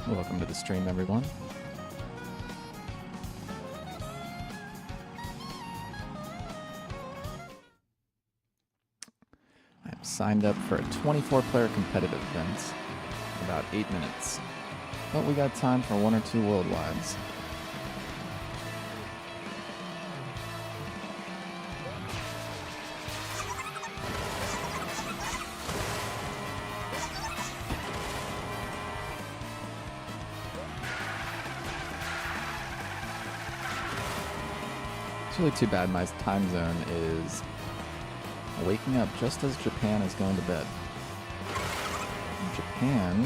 Welcome to the stream, everyone. I'm signed up for a 24-player competitive event in about 8 minutes, but we got time for 1 or 2 worldwides. It's really too bad my time zone is waking up just as Japan is going to bed. Japan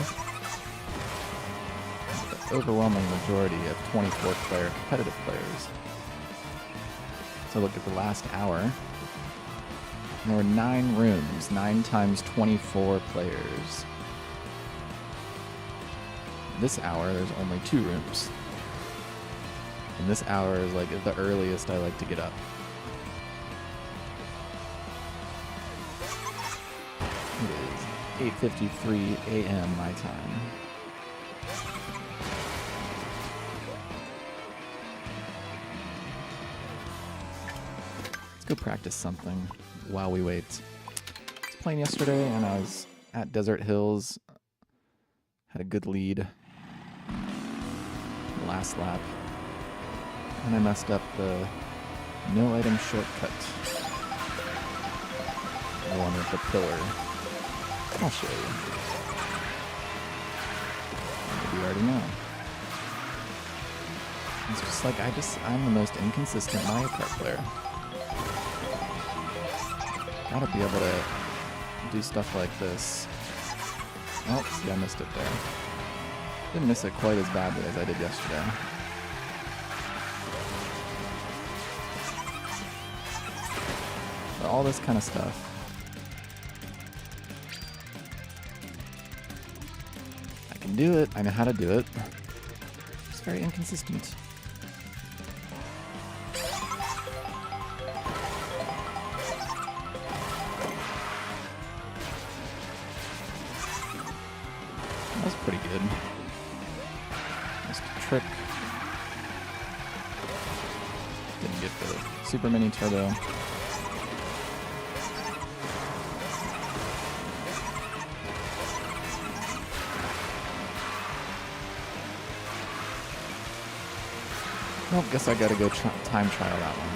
has the overwhelming majority of 24-player competitive players. So look at the last hour. And there were 9 rooms, 9 times 24 players. This hour, there's only 2 rooms. And this hour is like the earliest I like to get up. It is 8:53 a.m. my time. Let's go practice something while we wait. I was playing yesterday and I was at Desert Hills. Had a good lead. Last lap. And I messed up the no item shortcut. The one with the pillar. I'll show you. Maybe you already know. It's just like I'm the most inconsistent Mario Kart player. Gotta be able to do stuff like this. Oh, see, I missed it there. Didn't miss it quite as badly as I did yesterday. All this kind of stuff. I can do it. I know how to do it. It's very inconsistent. That was pretty good. Just a trick. Didn't get the super mini turbo. Well, guess I gotta go time trial that one.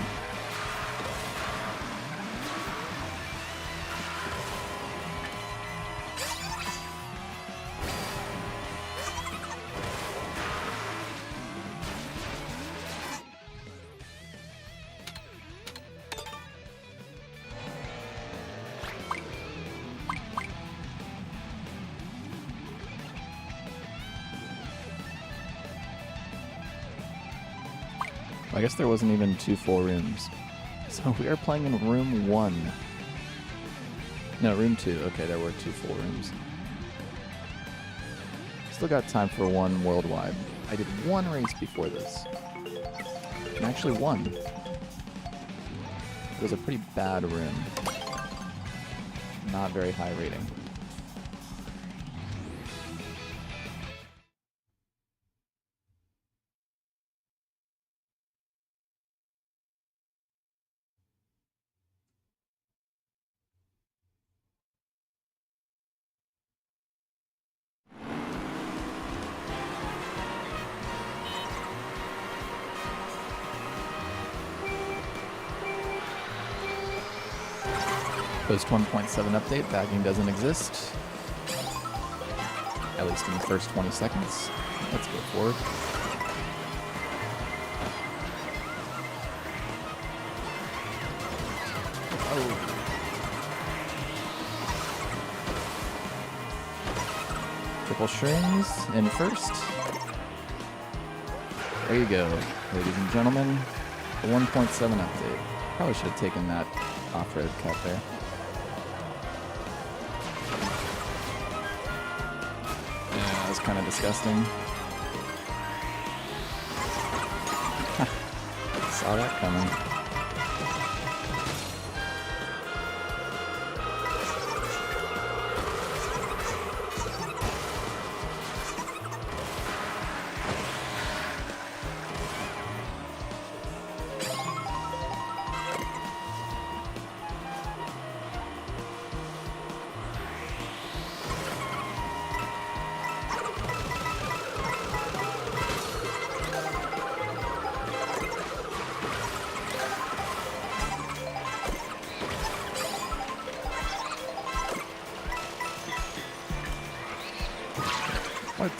I guess there wasn't even 2 full rooms. So we are playing in room 1. No, room 2. Okay, there were 2 full rooms. Still got time for 1 worldwide. I did 1 race before this. And actually won. It was a pretty bad room. Not very high rating. Post 1.7 update, bagging doesn't exist. At least in the first 20 seconds. Let's go forward. Oh. Triple strings in first. There you go, ladies and gentlemen. The 1.7 update. Probably should have taken that off-road cut there. Yeah, that was kind of disgusting. Saw that coming. What?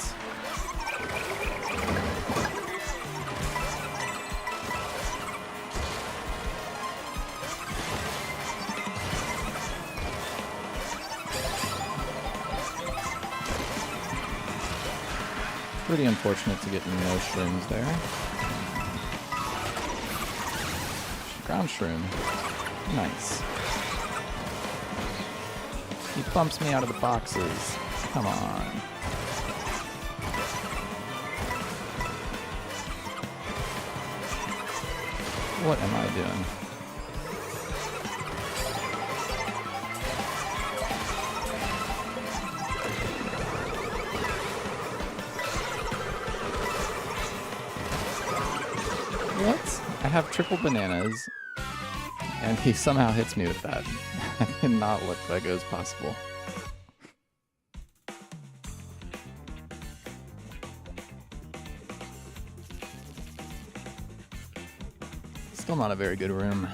Pretty unfortunate to get no shrooms there. Ground shroom. Nice. He bumps me out of the boxes. Come on. What am I doing? What? I have triple bananas, and he somehow hits me with that. I did not look like it was possible. Still not a very good room.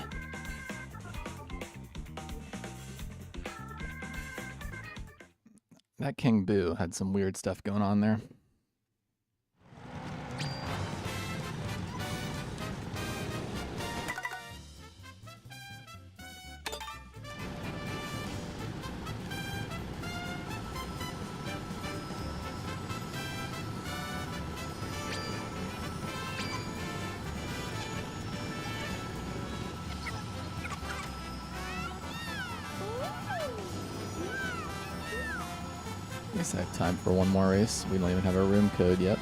That King Boo had some weird stuff going on there. I guess I have time for one more race. We don't even have our room code yet.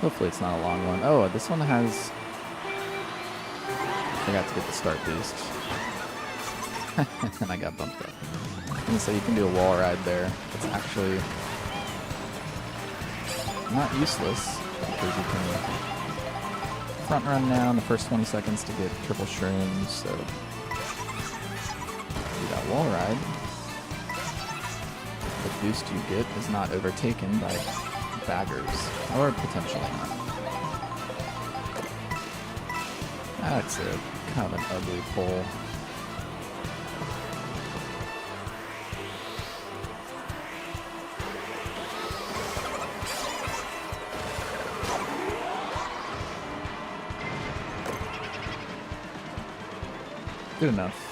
Hopefully it's not a long one. Oh, this one has... I forgot to get the start boost. And I got bumped up. And so you can do a wall ride there. It's actually not useless, because you can front run now in the first 20 seconds to get triple shrooms, so do that wall ride. The boost you get is not overtaken by baggers, or potentially not. That's a kind of an ugly pole. Good enough.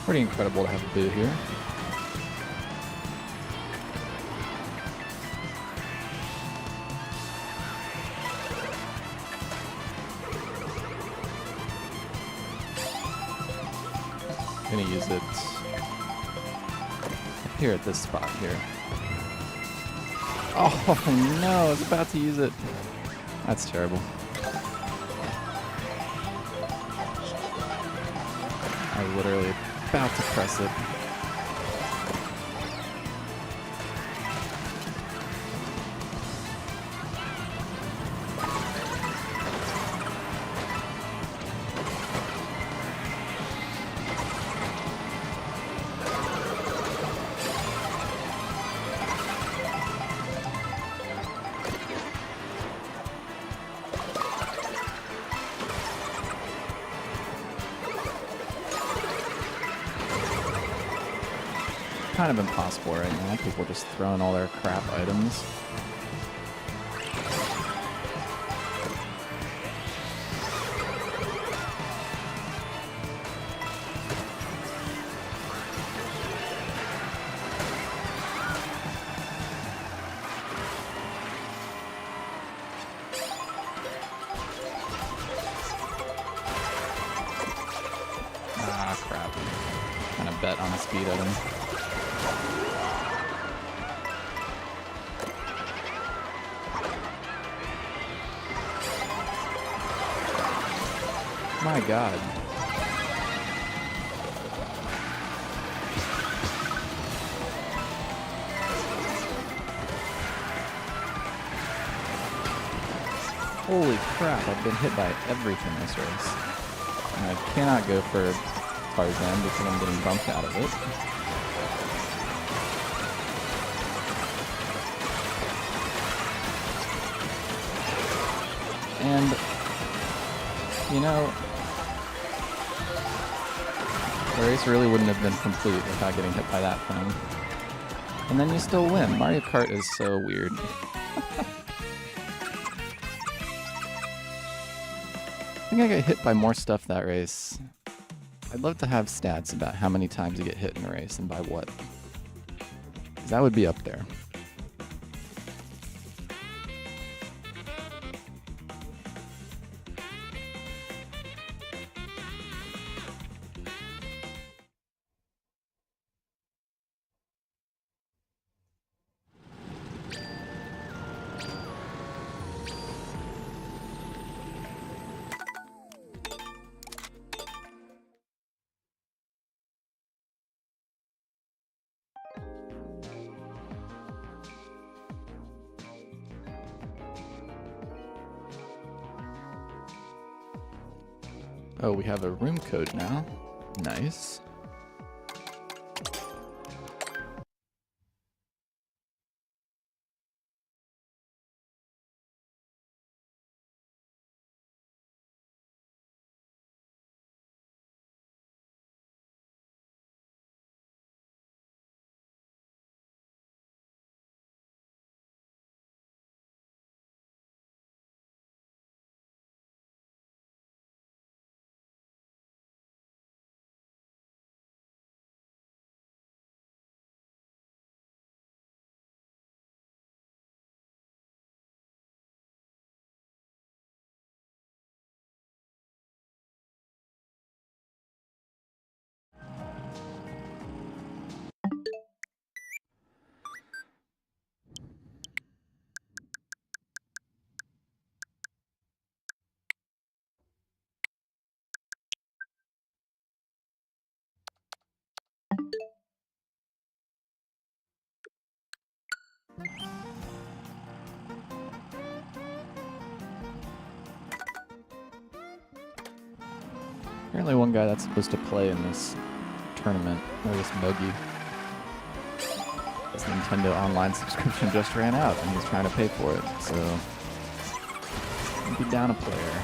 Pretty incredible to have a Boo here. Gonna use it here at this spot here. Oh no, I was about to use it. That's terrible. I literally about to press it. kind of impossible right now. People just throwing all their crap items. Ah, crap. Kind of bet on a speed item. My God. Holy crap, I've been hit by everything this race. And I cannot go for Tarzan because I'm getting bumped out of it. And, you know, the race really wouldn't have been complete without getting hit by that thing. And then you still win. Mario Kart is so weird. I think I got hit by more stuff that race. I'd love to have stats about how many times you get hit in a race and by what. 'Cause that would be up there. Oh, we have a room code now. Nice. Apparently one guy that's supposed to play in this tournament, or this Mogi, his Nintendo Online subscription just ran out and he's trying to pay for it, so I'll be down a player.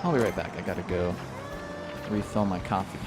I'll be right back. I gotta go refill my coffee.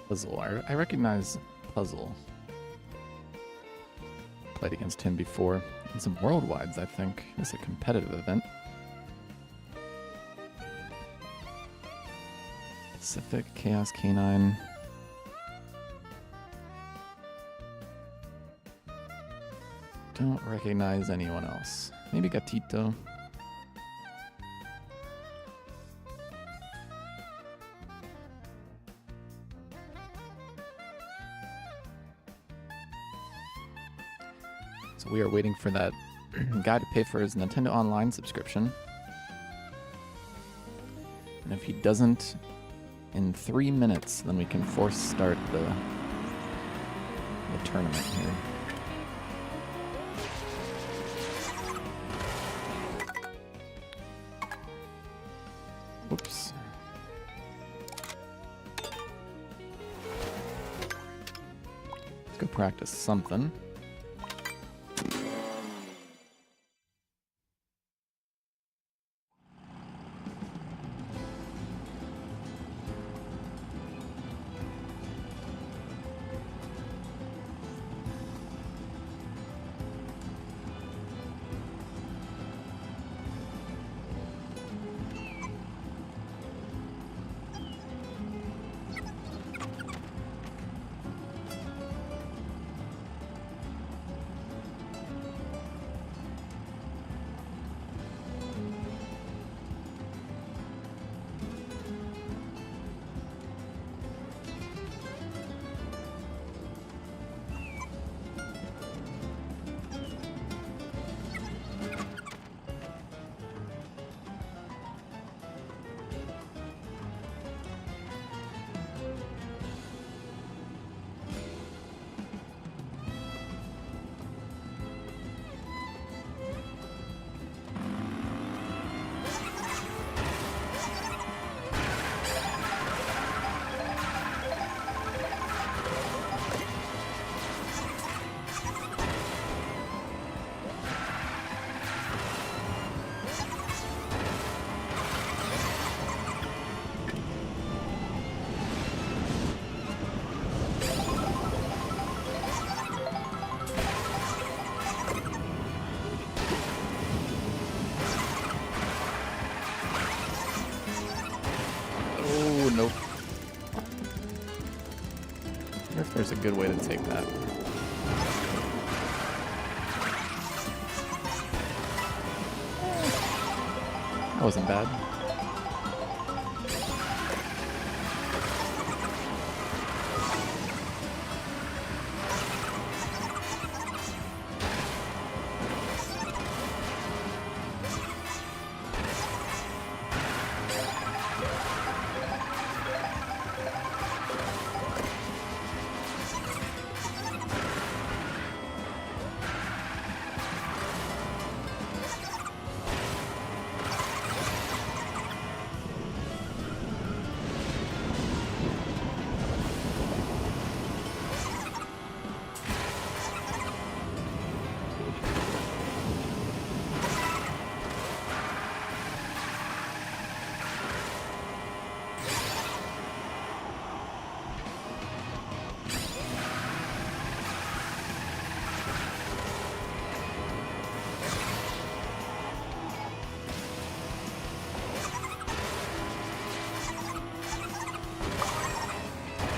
Puzzle. I recognize Puzzle. Played against him before in some worldwides, I think. It's a competitive event. Pacific, Chaos Canine. Don't recognize anyone else. Maybe Gatito. So we are waiting for that guy to pay for his Nintendo Online subscription. And if he doesn't in 3 minutes, then we can force start the tournament here. Oops. Let's go practice something. Nope. I wonder if there's a good way to take that. That wasn't bad.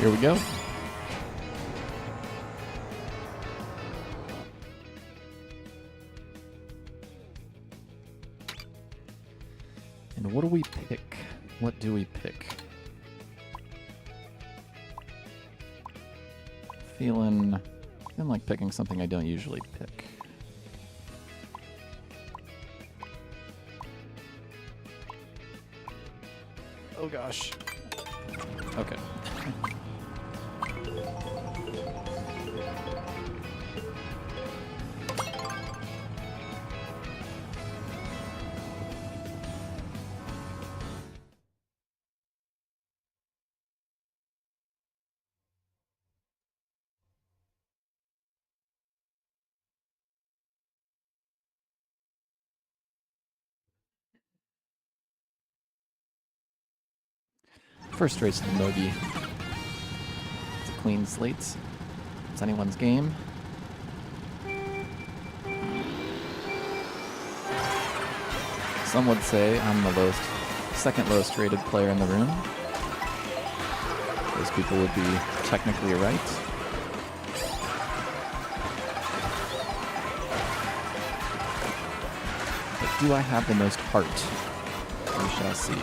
Here we go. And what do we pick? What do we pick? Feeling like picking something I don't usually pick. Oh gosh. Okay. First race of the Mogi. It's a clean slate. It's anyone's game. Some would say I'm the second lowest rated player in the room. Those people would be technically right. But do I have the most heart? We shall see.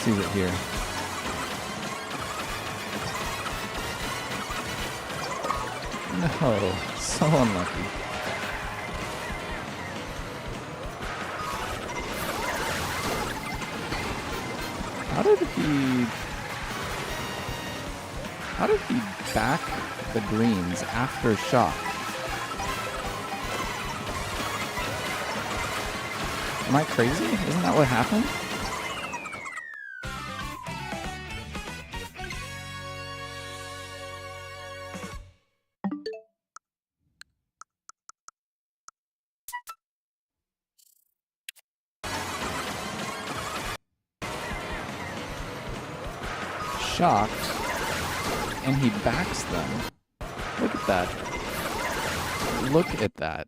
Let's use it here. No, so unlucky. How did he back the greens after shock? Am I crazy? Isn't that what happened? Shocked, and he backs them. Look at that. Look at that.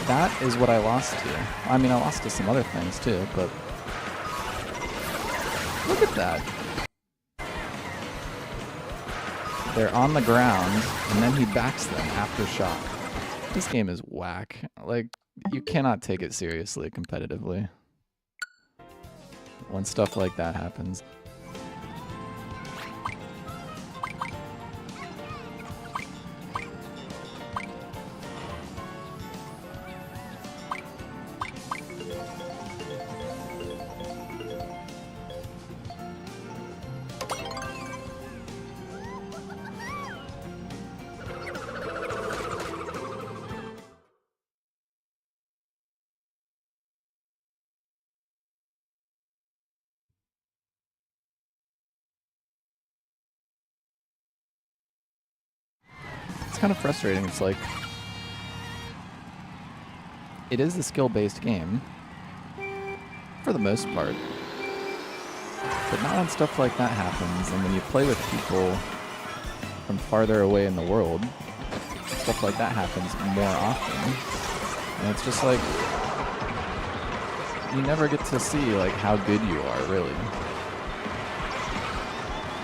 That is what I lost to. I mean, I lost to some other things too, but look at that. They're on the ground, and then he backs them after shock. This game is whack. Like, you cannot take it seriously competitively when stuff like that happens. It's kind of frustrating. It's like, it is a skill-based game, for the most part, but not when stuff like that happens, and when you play with people from farther away in the world, stuff like that happens more often, and it's just like, you never get to see like how good you are, really,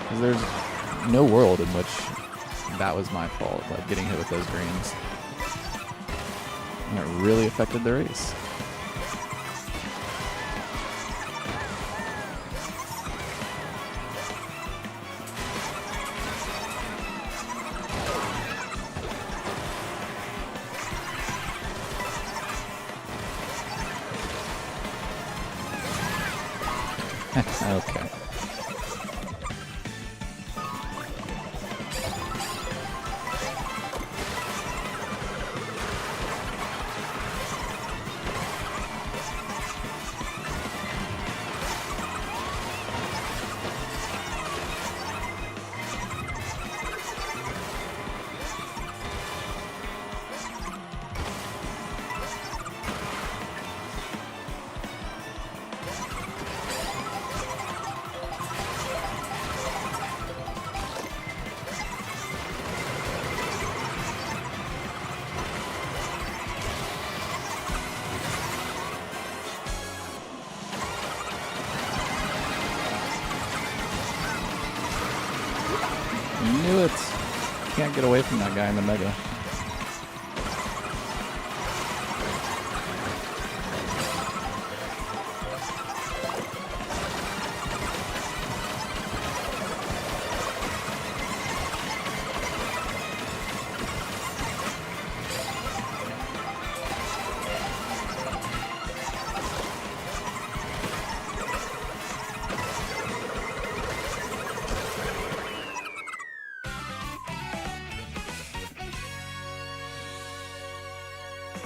because there's no world in which that was my fault, like getting hit with those greens. And it really affected the race. Okay. Knew it. Can't get away from that guy in the mega.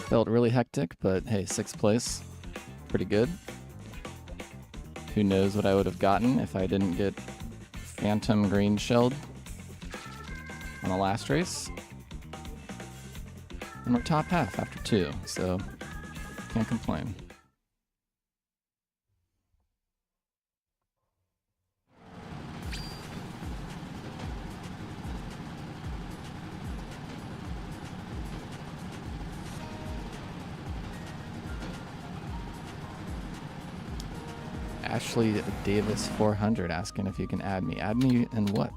Felt really hectic, but hey, 6th place, pretty good. Who knows what I would have gotten if I didn't get Phantom Green shelled on the last race. And we're top half after 2, so can't complain. Ashley Davis 400 asking if you can add me. Add me in what?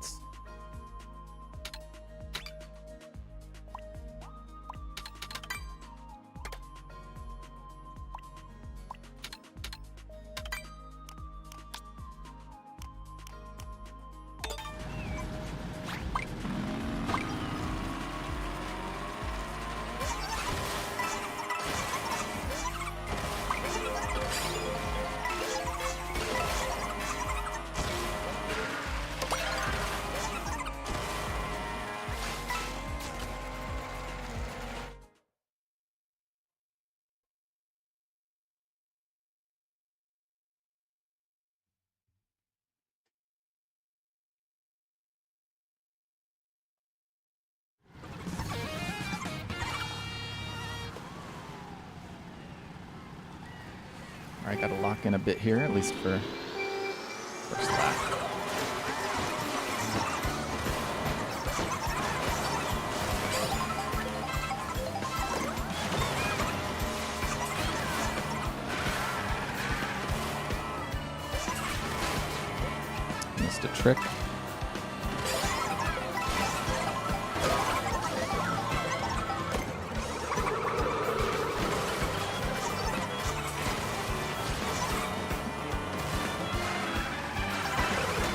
Alright, gotta lock in a bit here, at least for first lap. Missed a trick.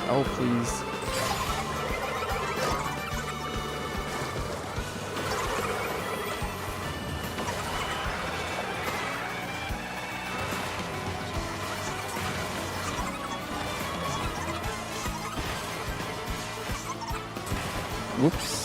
Oh, please. Whoops.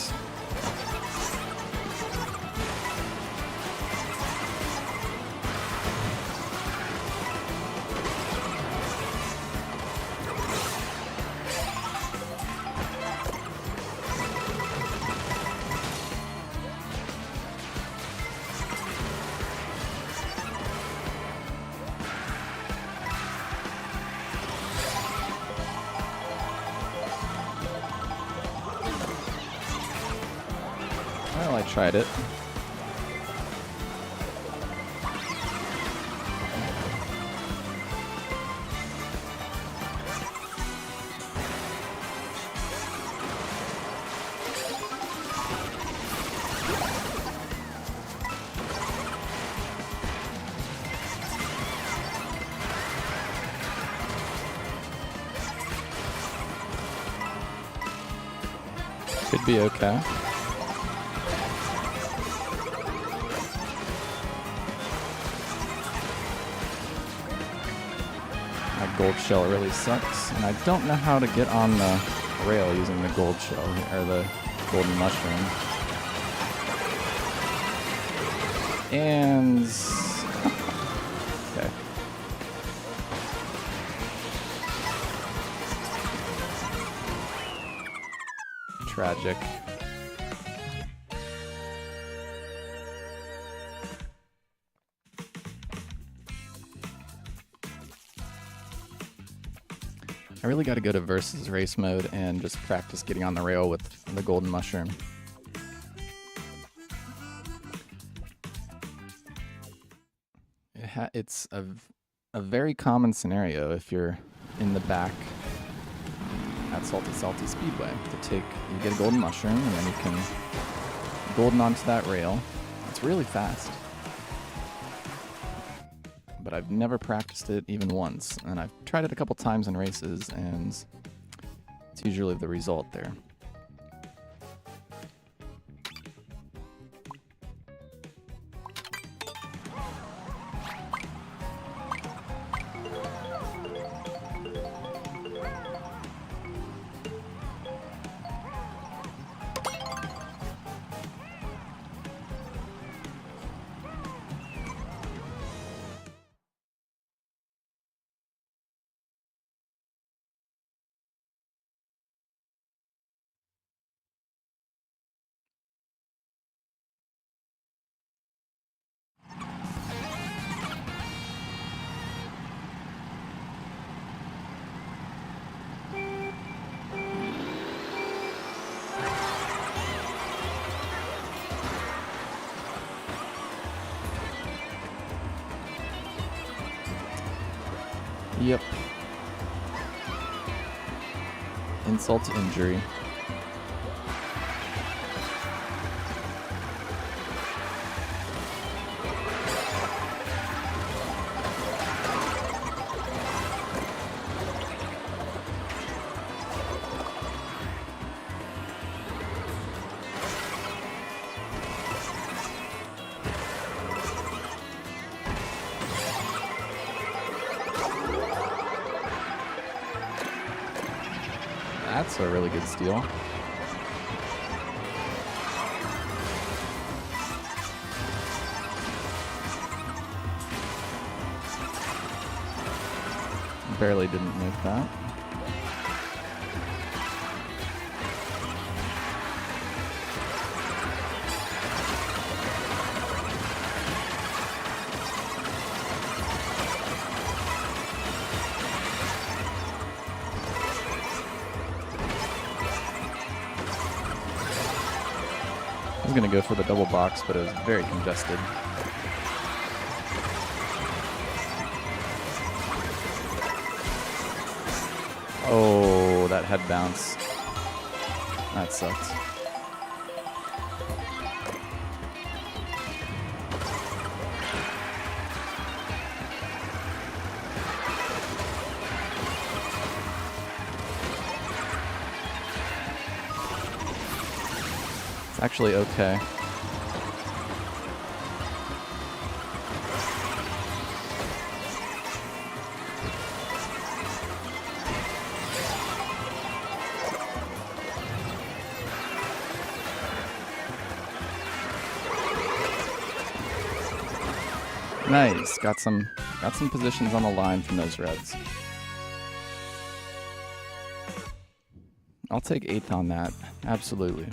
Well, I tried it. Should be okay. My gold shell really sucks, and I don't know how to get on the rail using the gold shell, or the golden mushroom. And... okay. Tragic. I really got to go to versus race mode and just practice getting on the rail with the golden mushroom. It's a very common scenario if you're in the back at Salty Speedway. You get a golden mushroom and then you can golden onto that rail. It's really fast. But I've never practiced it even once, and I've tried it a couple times in races, and it's usually the result there. Yep. Insult to injury. That's a really good steal. Barely didn't make that. was going to go for the double box, but it was very congested. Oh, that head bounce. That sucked. It's actually okay. Nice. Got some positions on the line from those reds. I'll take 8th on that. Absolutely.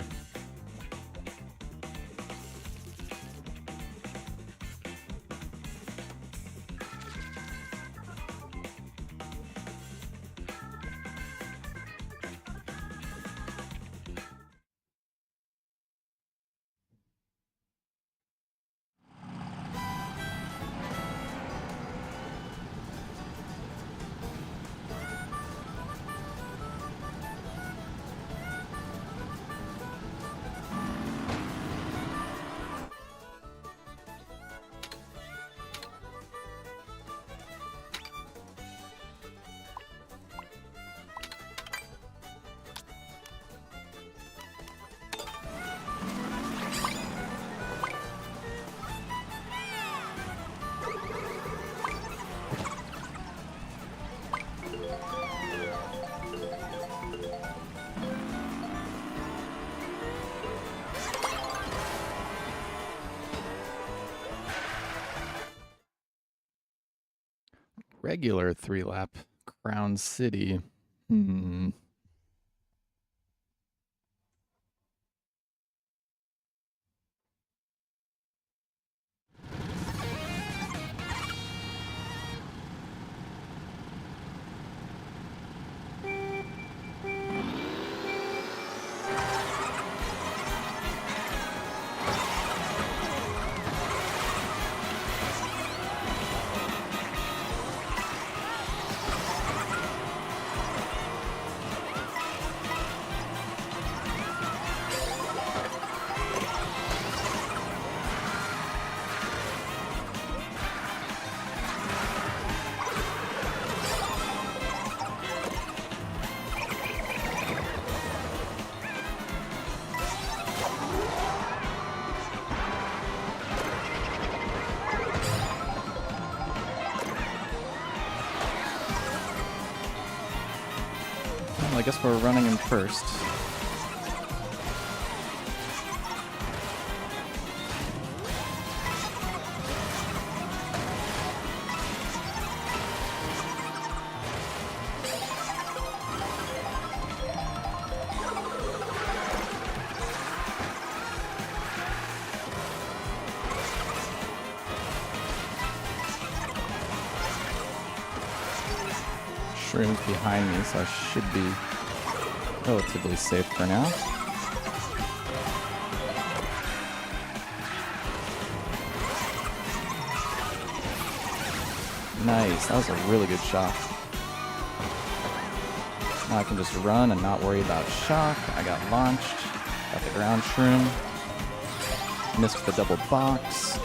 Regular 3-lap Crown City. Well, I guess we're running in first. Shrooms behind me, so I should be relatively safe for now. Nice, that was a really good shot. Now I can just run and not worry about shock. I got launched, got the ground shroom, missed the double box.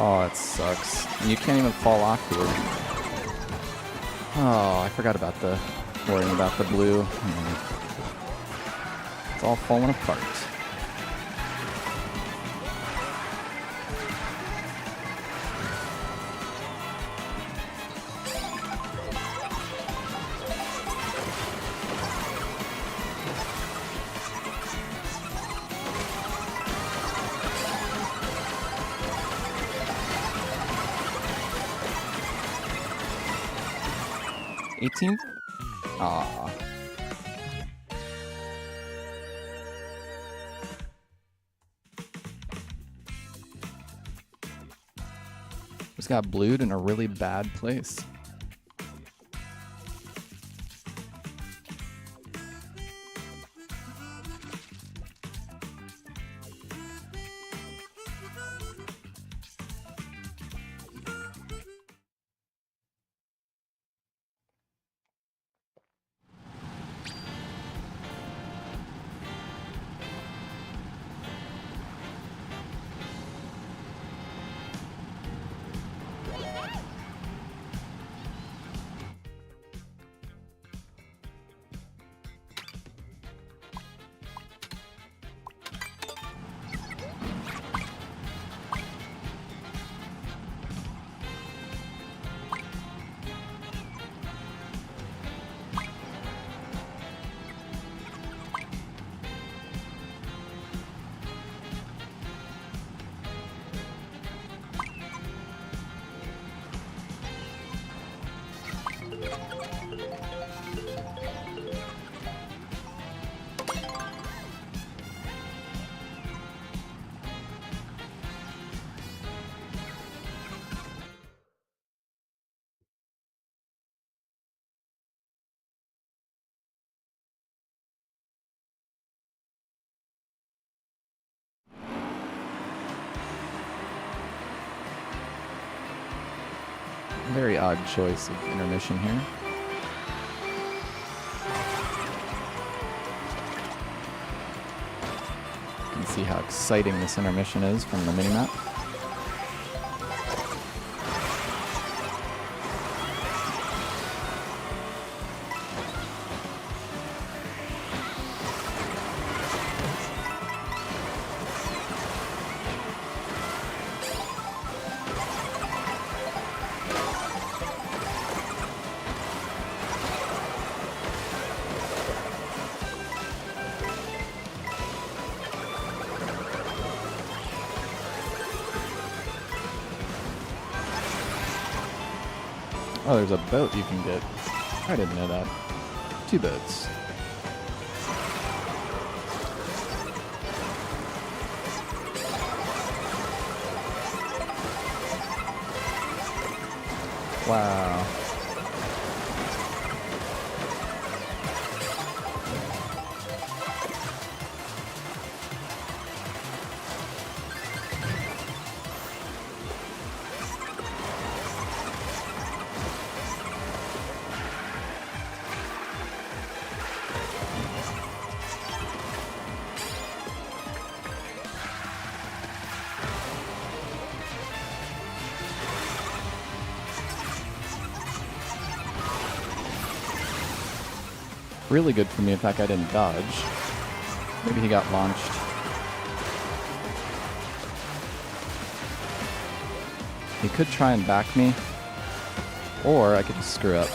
Oh, it sucks. And you can't even fall off here. Oh, I forgot about worrying about the blue. It's all falling apart. '18th? Aww. just got blued in a really bad place. Very odd choice of intermission here. You can see how exciting this intermission is from the minimap. Oh, there's a boat you can get. I didn't know that. 2 boats. Wow. Really good for me if that guy didn't dodge. Maybe he got launched. He could try and back me, or I could just screw up.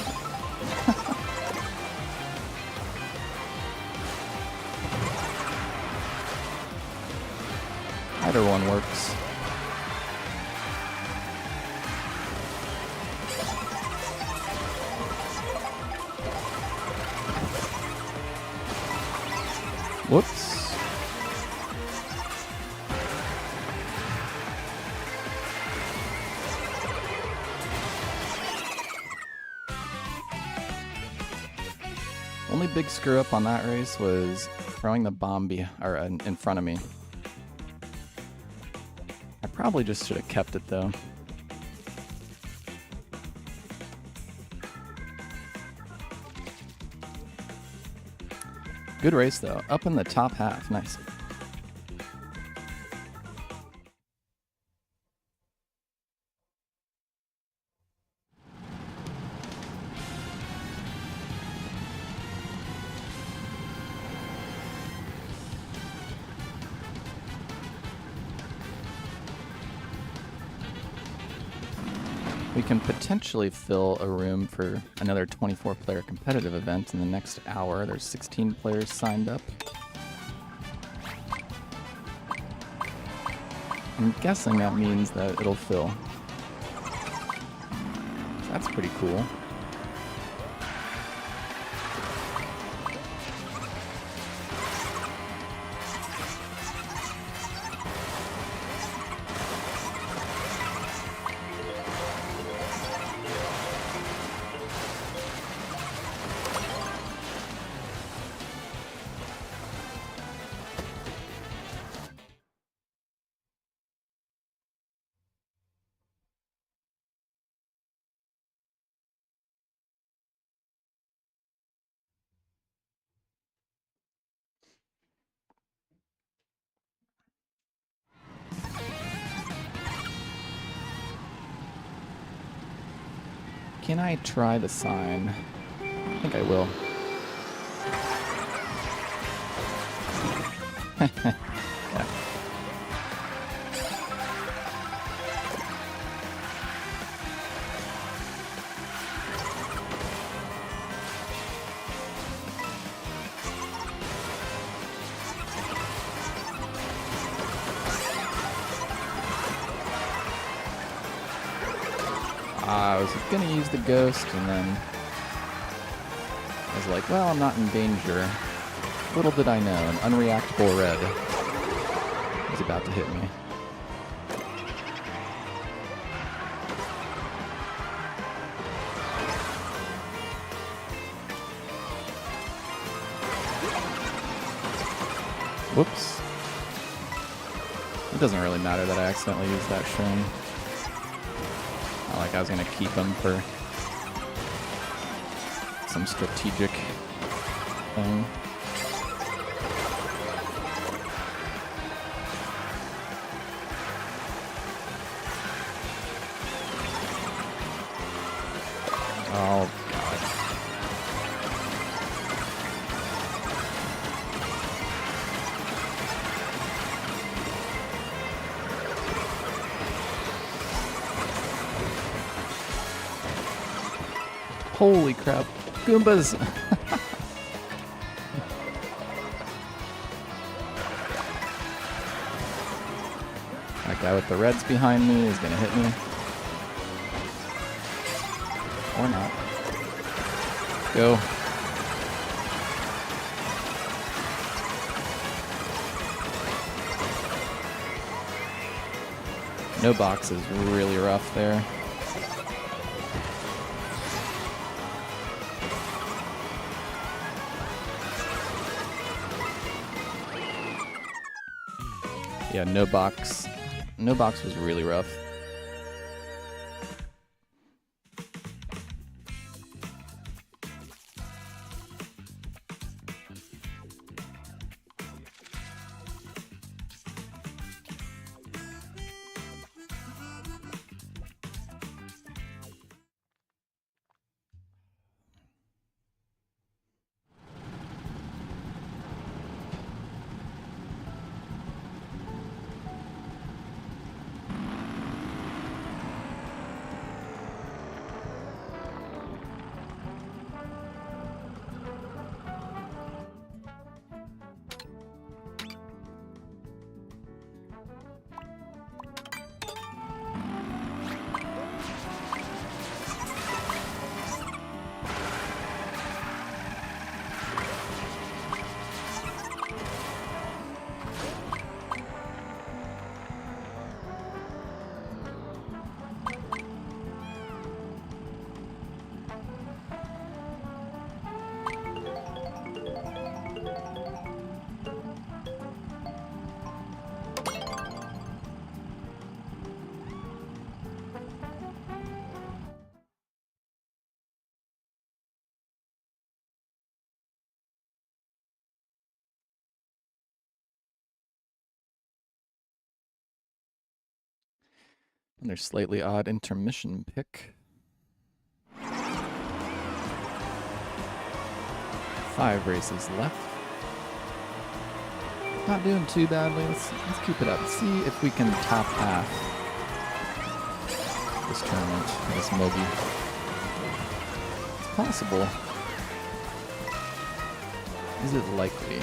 Either one works. Whoops. Only big screw up on that race was throwing the bomb in front of me. I probably just should have kept it though. Good race though, up in the top half, nice. We can potentially fill a room for another 24-player competitive event in the next hour. There's 16 players signed up. I'm guessing that means that it'll fill. That's pretty cool. Can I try the sign? I think I will. Yeah. I was gonna use the ghost, and then I was like, well, I'm not in danger. Little did I know, an unreactable red was about to hit me. Whoops. It doesn't really matter that I accidentally used that shroom. Not like I was gonna keep him for some strategic thing. Oh, God. Holy crap. Goombas! That guy with the reds behind me is gonna hit me. Or not. Go. No box is really rough there. Yeah, no box. No box was really rough. Another slightly odd intermission pick. 5 races left. Not doing too badly. Let's keep it up. See if we can top half this tournament, this Mogi. It's possible. Is it likely?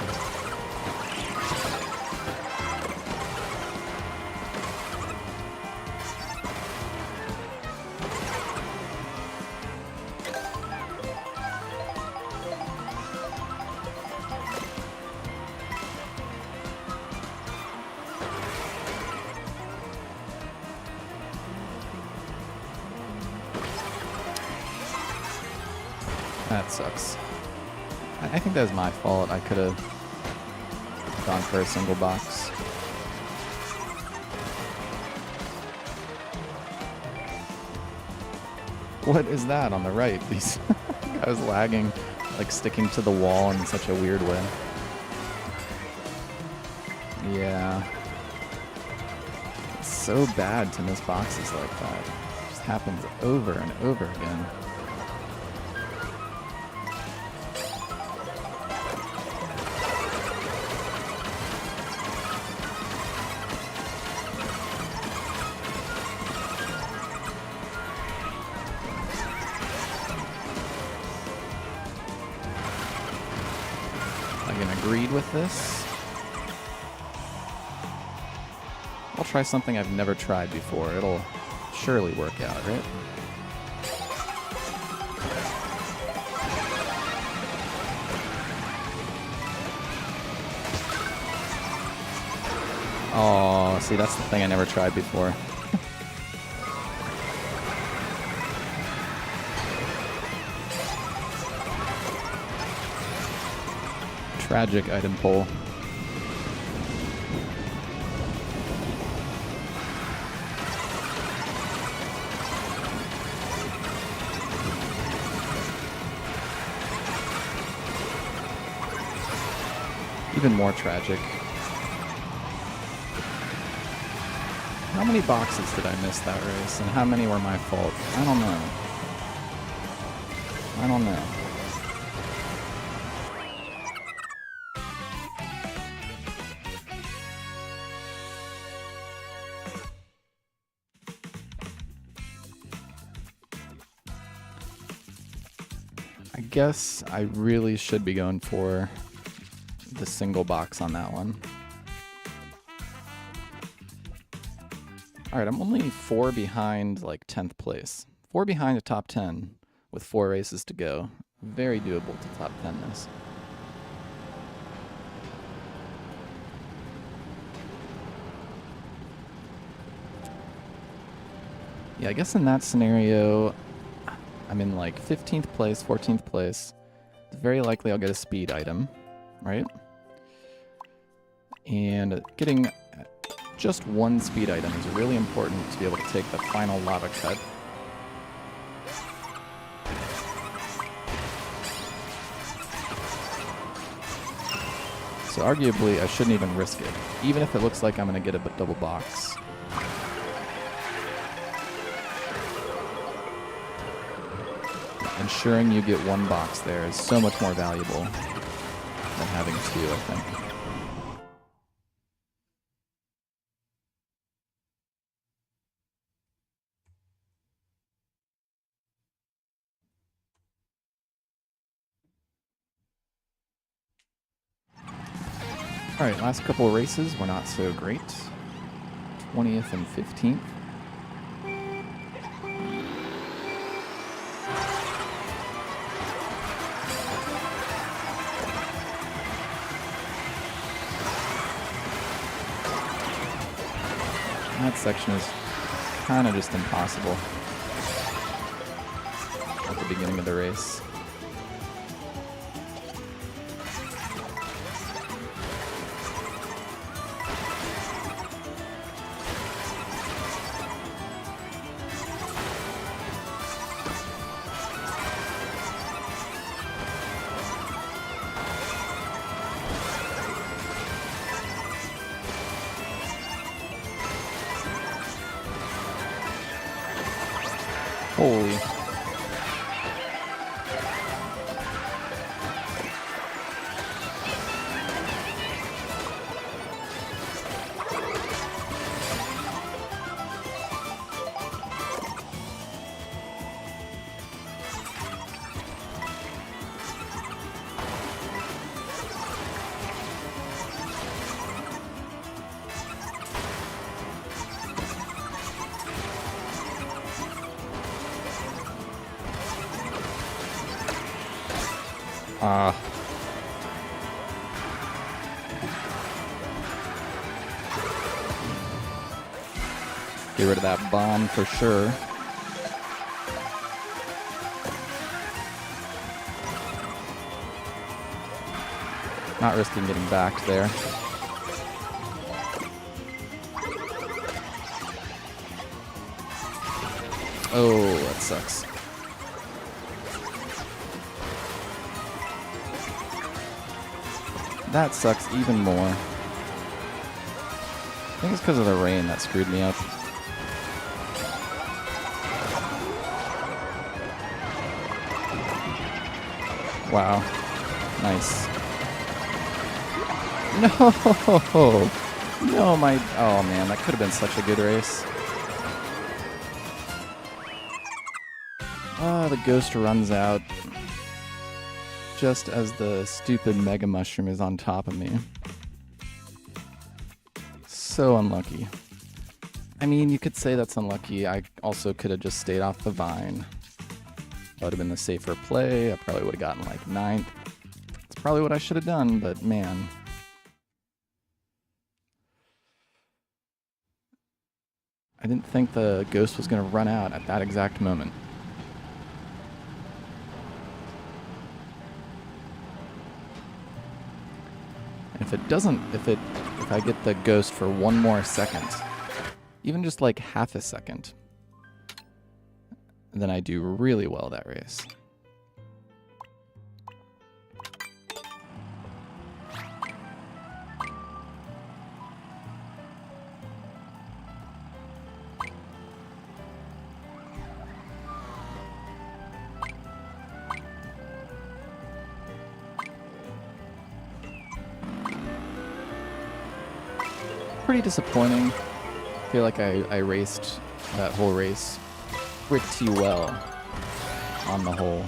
That sucks. I think that was my fault. I could have gone for a single box. What is that on the right? These I was lagging, like sticking to the wall in such a weird way. Yeah. It's so bad to miss boxes like that. It just happens over and over again. gonna greed with this. I'll try something I've never tried before. It'll surely work out, right? Oh, see, that's the thing I never tried before. Tragic item pull. Even more tragic. How many boxes did I miss that race, and how many were my fault? I don't know. I don't know. I guess I really should be going for the single box on that one. Alright, I'm only 4 behind, like, 10th place. 4 behind the top 10 with 4 races to go. Very doable to top 10 this. Yeah, I guess in that scenario, I'm in, like, 15th place, 14th place. It's very likely I'll get a speed item, right? And getting just one speed item is really important to be able to take the final lava cut. So arguably, I shouldn't even risk it, even if it looks like I'm going to get a double box. Ensuring you get one box there is so much more valuable than having 2, I think. Alright, last couple of races were not so great. 20th and 15th. That section is kind of just impossible at the beginning of the race. Holy. Get rid of that bomb for sure. Not risking getting backed there. Oh, that sucks. That sucks even more. I think it's because of the rain that screwed me up. Wow. Nice. No! No, my... Oh, man, that could have been such a good race. The ghost runs out. just as the stupid Mega Mushroom is on top of me. So unlucky. I mean, you could say that's unlucky. I also could have just stayed off the vine. That would have been the safer play. I probably would have gotten like 9th. It's probably what I should have done, but man. I didn't think the ghost was going to run out at that exact moment. If it doesn't, if I get the ghost for 1 more second, even just like half a second, then I do really well that race. Pretty disappointing. I feel like I raced that whole race pretty well on the whole.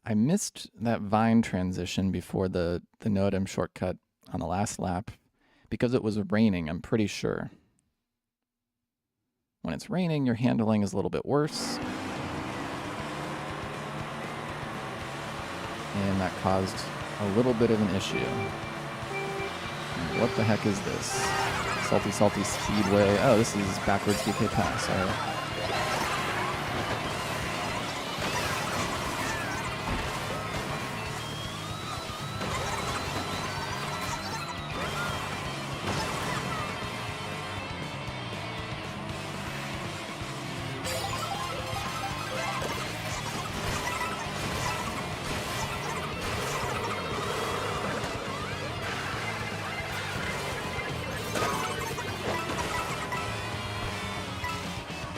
I missed that vine transition before the no-item shortcut on the last lap because it was raining, I'm pretty sure. When it's raining, your handling is a little bit worse. And that caused a little bit of an issue. What the heck is this? Salty Salty Speedway. Oh, this is backwards DK pass. All right.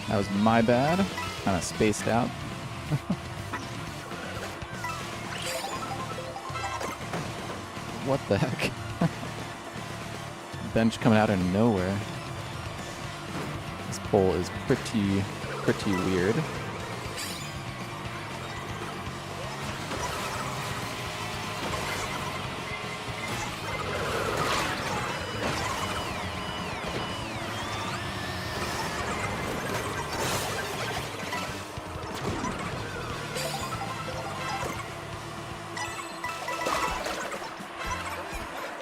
That was my bad. Kind of spaced out. What the heck? Bench coming out of nowhere. This pole is pretty weird.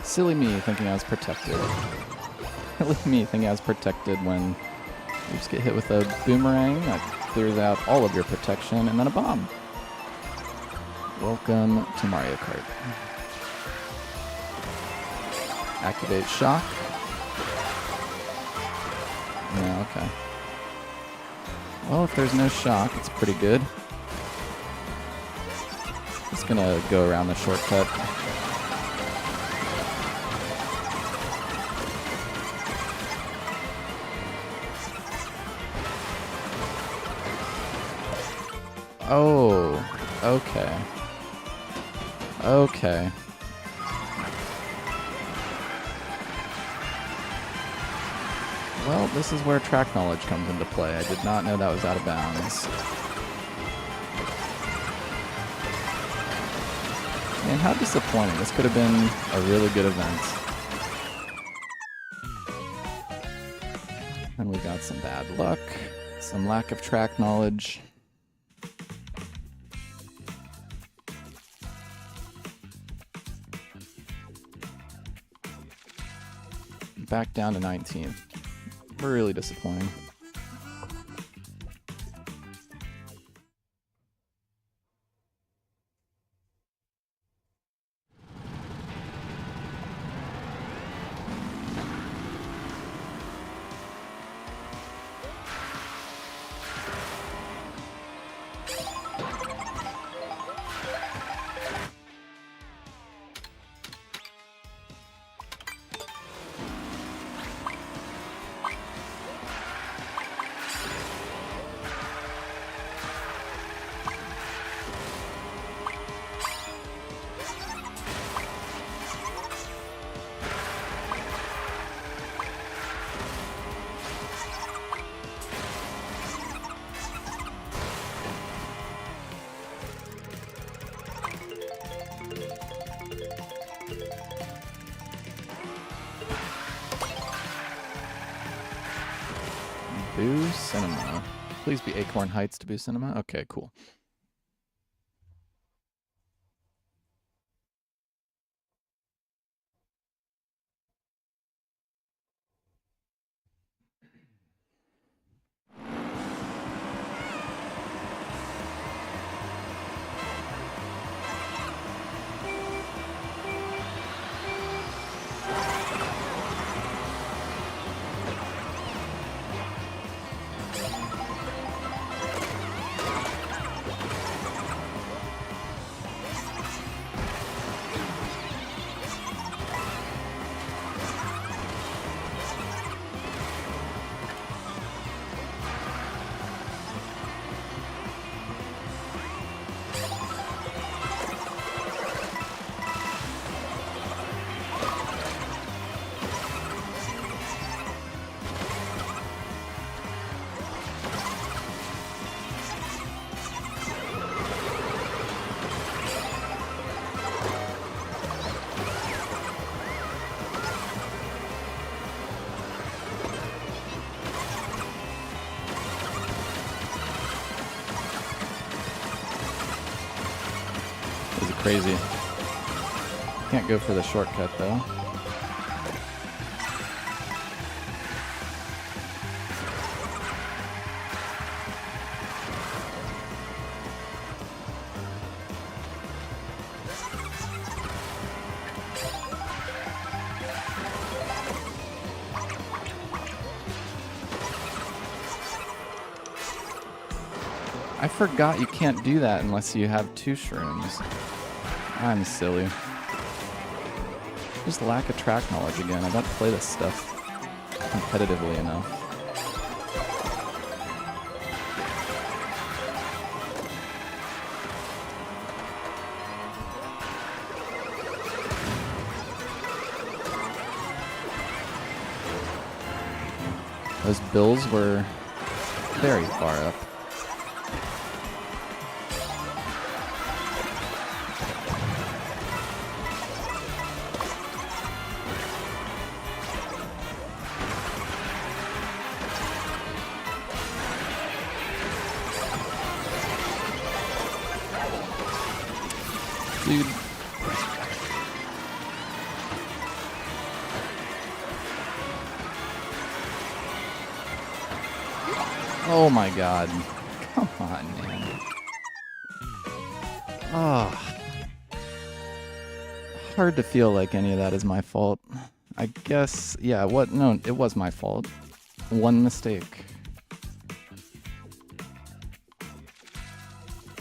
Silly me thinking I was protected. Silly me thinking I was protected when you just get hit with a boomerang that clears out all of your protection and then a bomb. Welcome to Mario Kart. Activate shock. Yeah, okay. Well, if there's no shock, it's pretty good. Just gonna go around the shortcut. Oh, okay. Okay. Well, this is where track knowledge comes into play. I did not know that was out of bounds. Man, how disappointing. This could have been a really good event. And we got some bad luck, some lack of track knowledge. Back down to 19th. Really disappointing. Boo Cinema. Please be Acorn Heights to Boo Cinema. Okay, cool. Crazy. Can't go for the shortcut though. I forgot you can't do that unless you have 2 shrooms. I'm silly. Just lack of track knowledge again. I don't play this stuff competitively enough. Those bills were very far up. Dude. Oh my god. Come on, man. Ah. Hard to feel like any of that is my fault. I guess, yeah, no, it was my fault. One mistake.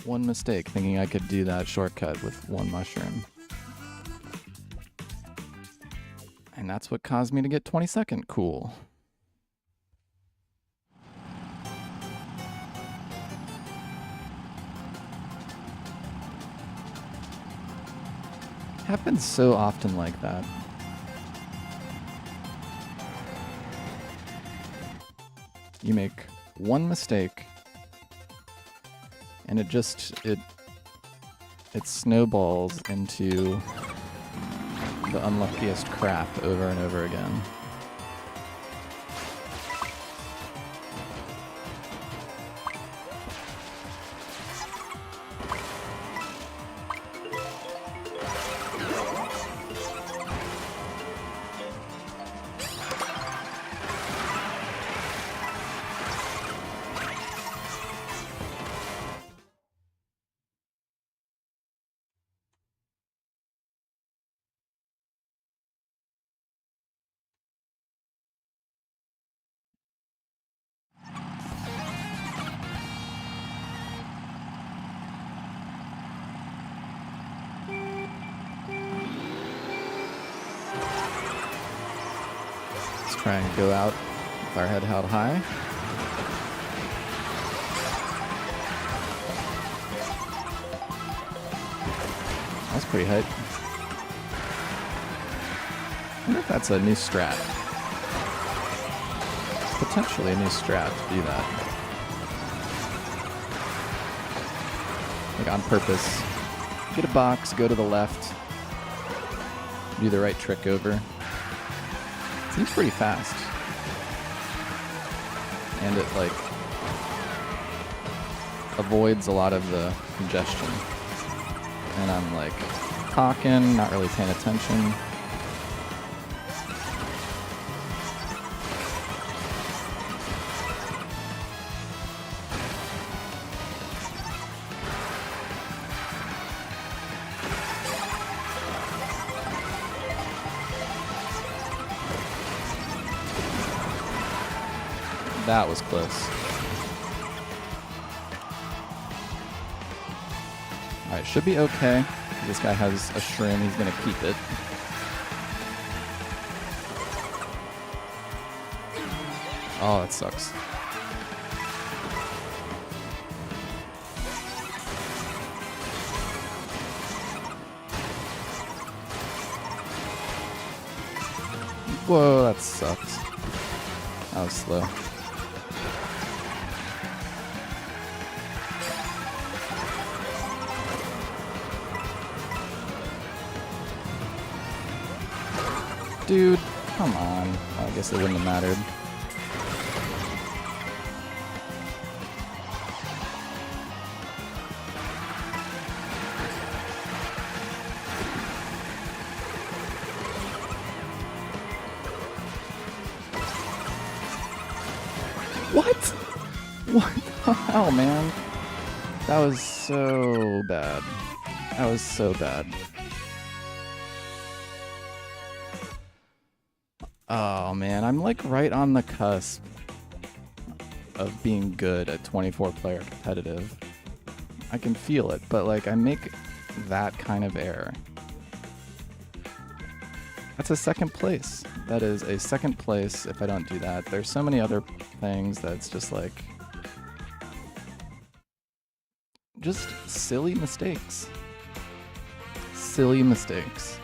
One mistake, thinking I could do that shortcut with 1 mushroom. And that's what caused me to get 22nd. Cool. Happens so often like that. You make 1 mistake and it snowballs into the unluckiest crap over and over again. Try and go out with our head held high. That's pretty high. I wonder if that's a new strat. Potentially a new strat to do that. Like on purpose. Get a box, go to the left, do the right trick over. Seems pretty fast. and it like avoids a lot of the congestion. And I'm like talking, not really paying attention. That was close. Alright, should be okay. This guy has a shroom, he's gonna keep it. Oh, that sucks. Whoa, that sucks. That was slow. Dude, come on. Oh, I guess it wouldn't have mattered. What? What the hell, man? That was so bad. That was so bad. Oh man, I'm like right on the cusp of being good at 24-player competitive. I can feel it, but like I make that kind of error. That's a second place. That is a second place if I don't do that. There's so many other things that's just like just silly mistakes. Silly mistakes.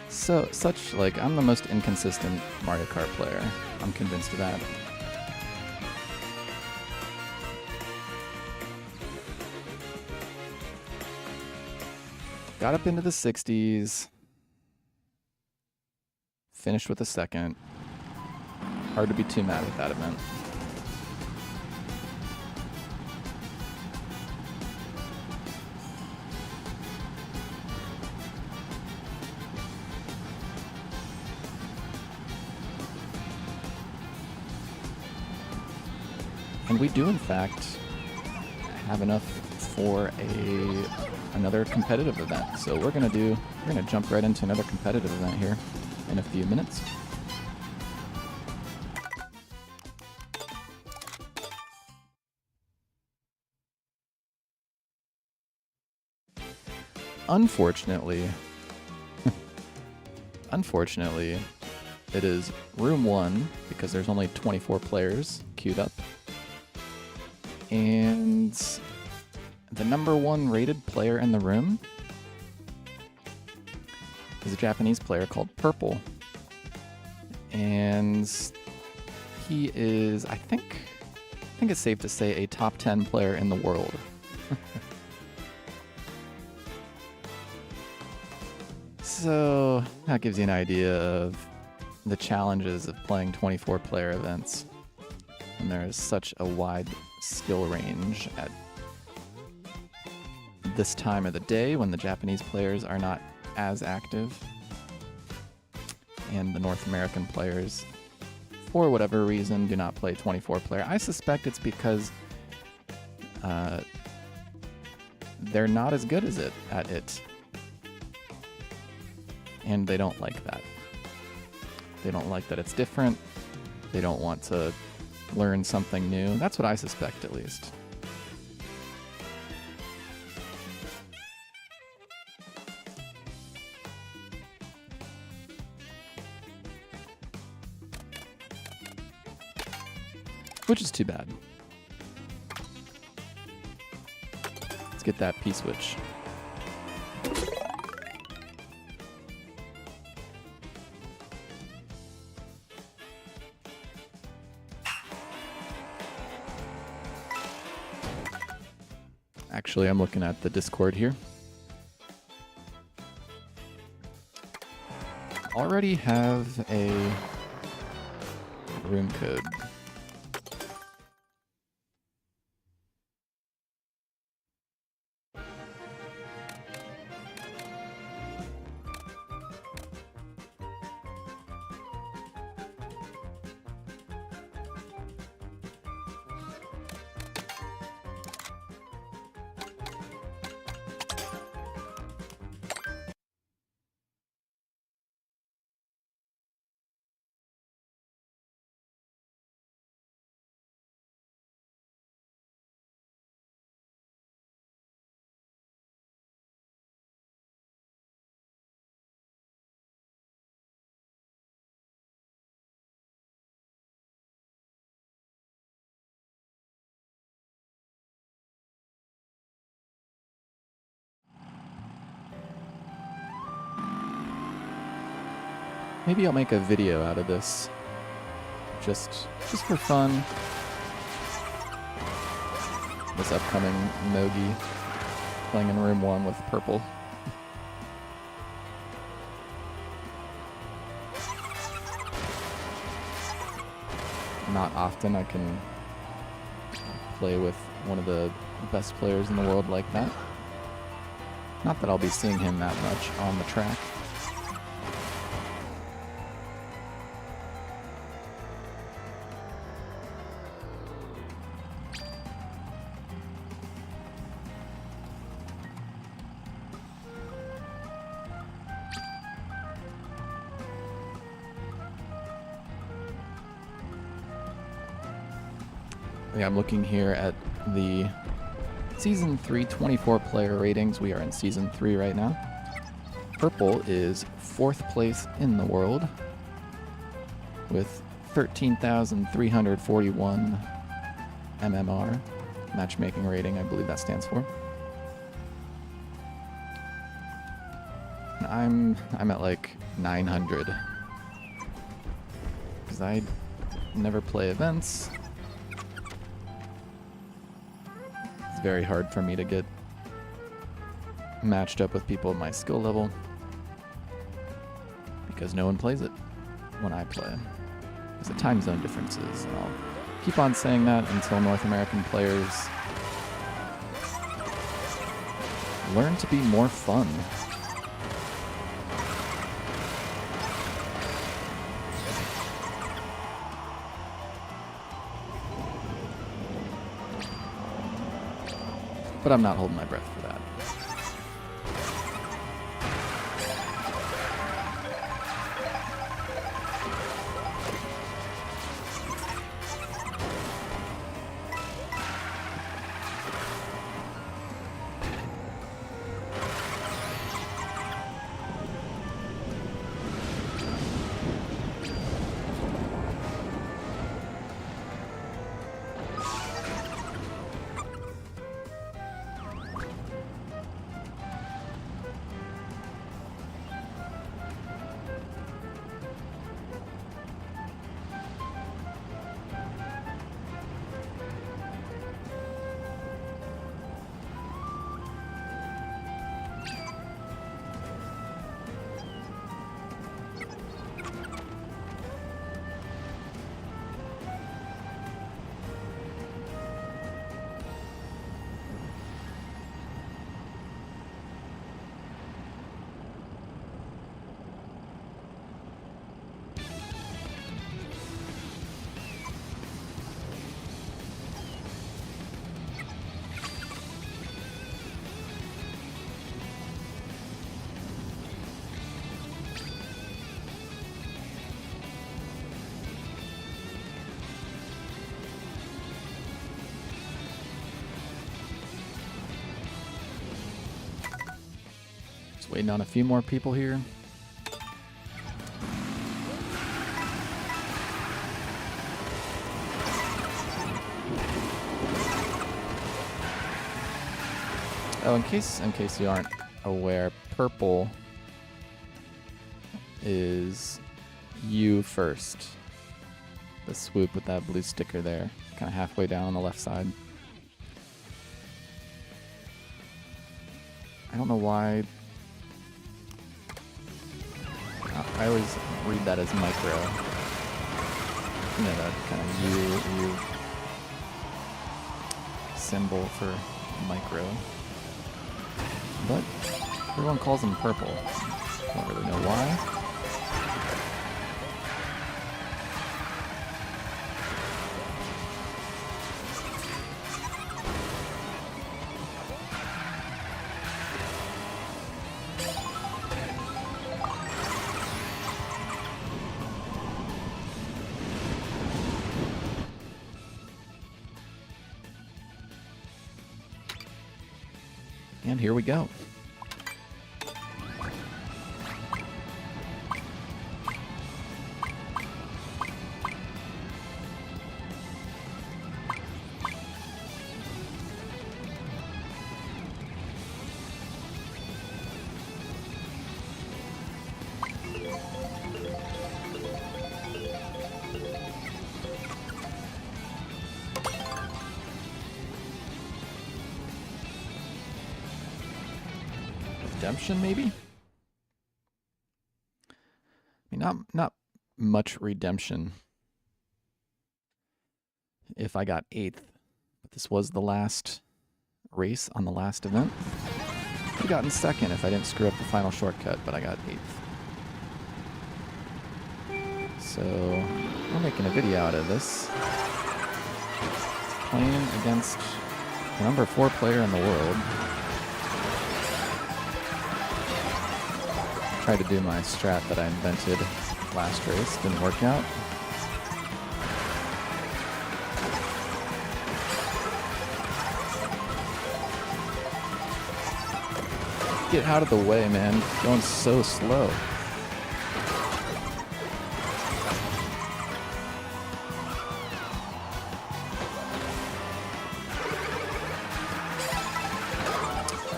So, such, like, I'm the most inconsistent Mario Kart player. I'm convinced of that. Got up into the 60s. Finished with a second. Hard to be too mad at that event. And we do, in fact, have enough for another competitive event. So we're gonna jump right into another competitive event here in a few minutes. Unfortunately, it is room 1 because there's only 24 players queued up. And the number 1 rated player in the room is a Japanese player called Purple. And he is, I think it's safe to say, a top 10 player in the world. So that gives you an idea of the challenges of playing 24-player events. And there is such a wide skill range at this time of the day when the Japanese players are not as active. And the North American players, for whatever reason, do not play 24-player. I suspect it's because they're not as good at it. And they don't like that. They don't like that it's different. They don't want to learn something new. That's what I suspect, at least. Which is too bad. Let's get that P-switch. Actually, I'm looking at the Discord here. Already have a room code. Maybe I'll make a video out of this, just for fun. This upcoming Nogi playing in room 1 with purple. Not often I can play with one of the best players in the world like that. Not that I'll be seeing him that much on the track. Yeah, I'm looking here at the Season 3 24 player ratings. We are in Season 3 right now. Purple is 4th place in the world with 13,341 MMR, matchmaking rating, I believe that stands for. And I'm at like 900 because I never play events. Very hard for me to get matched up with people at my skill level because no one plays it when I play. There's the time zone differences, and I'll keep on saying that until North American players learn to be more fun. But I'm not holding my breath for that. Just waiting on a few more people here. Oh, in case you aren't aware, purple is you first. The swoop with that blue sticker there, kind of halfway down on the left side. I don't know why. I always read that as micro. You know, that kind of U symbol for micro. But everyone calls them purple. Don't really know why. And here we go. Redemption, maybe? I mean, not much redemption if I got 8th. But this was the last race on the last event. I could have gotten 2nd if I didn't screw up the final shortcut, but I got 8th. So we're making a video out of this. Playing against the number 4 player in the world. Tried to do my strat that I invented last race. Didn't work out. Get out of the way, man. Going so slow.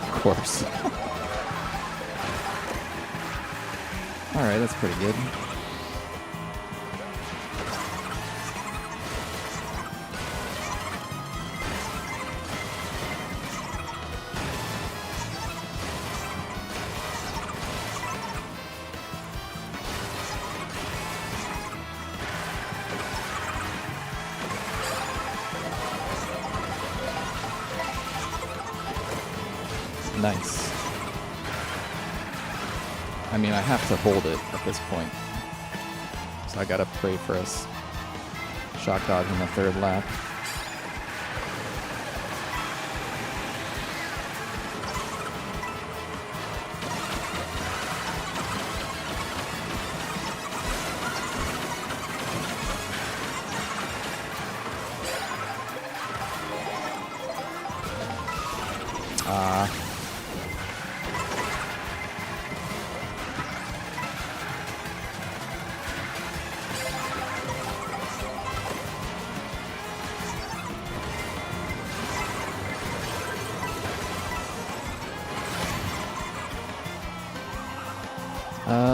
Of course. Alright, that's pretty good. Nice. I mean, I have to hold it at this point. So I gotta pray for us. Shock dodge in the 3rd lap.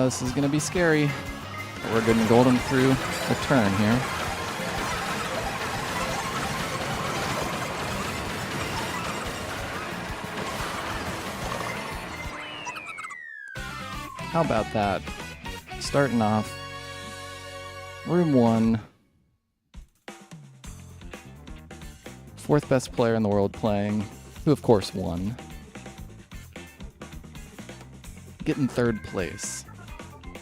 This is going to be scary. We're getting golden through the turn here. How about that? Starting off, room 1. 4th best player in the world playing, who of course won. Getting 3rd place.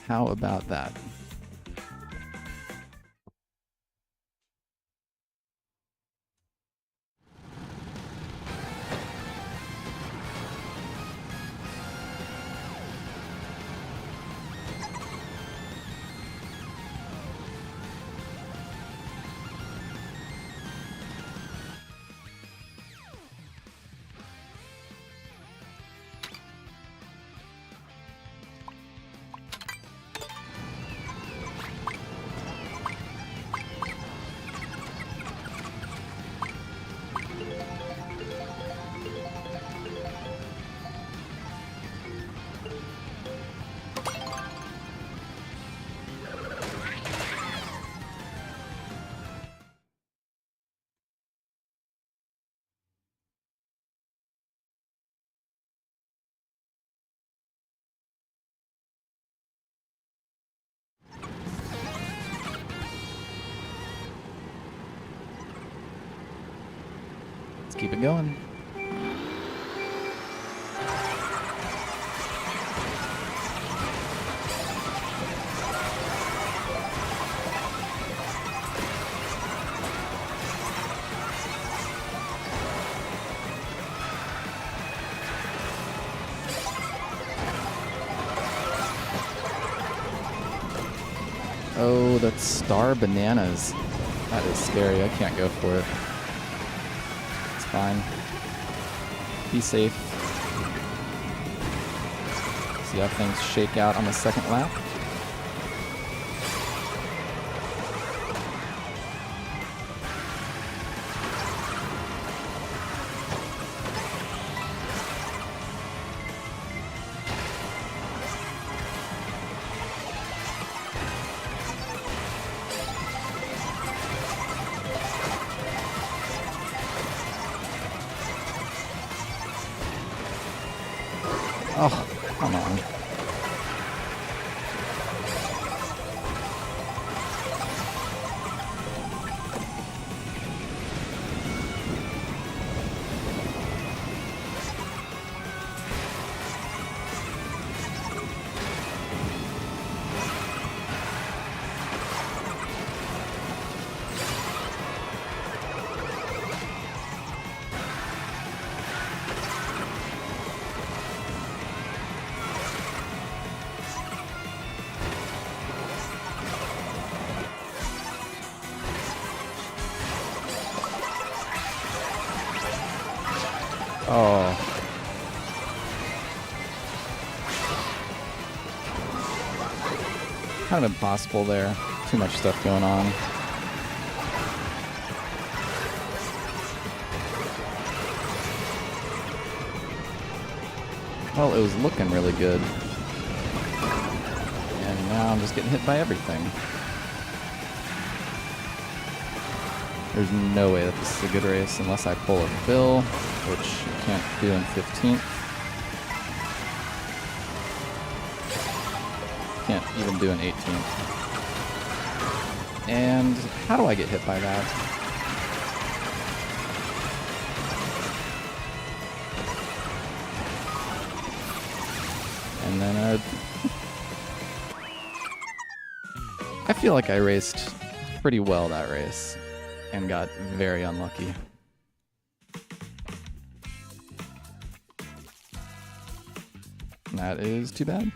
How about that? Let's keep it going. Oh, that's star bananas. That is scary. I can't go for it. It's fine. Be safe. See how things shake out on the second lap. Oh, come on. Oh. Kind of impossible there. Too much stuff going on. Well, it was looking really good. And now I'm just getting hit by everything. There's no way that this is a good race unless I pull a bill, which you can't do in 15th. Can't even do in 18th. And how do I get hit by that? And then I feel like I raced pretty well that race and got very unlucky. That is too bad.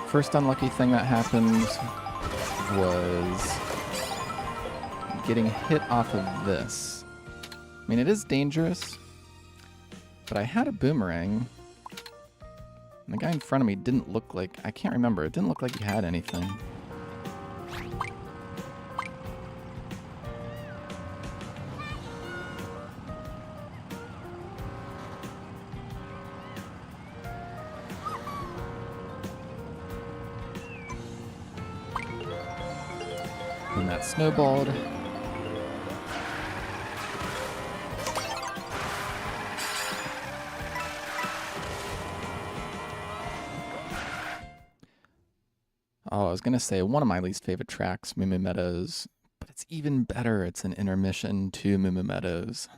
First unlucky thing that happened was getting hit off of this. I mean, it is dangerous, but I had a boomerang, and the guy in front of me didn't look like... I can't remember. It didn't look like he had anything. And that snowballed. Oh, I was going to say one of my least favorite tracks, Moo Moo Meadows, but it's even better. It's an intermission to Moo Moo Meadows.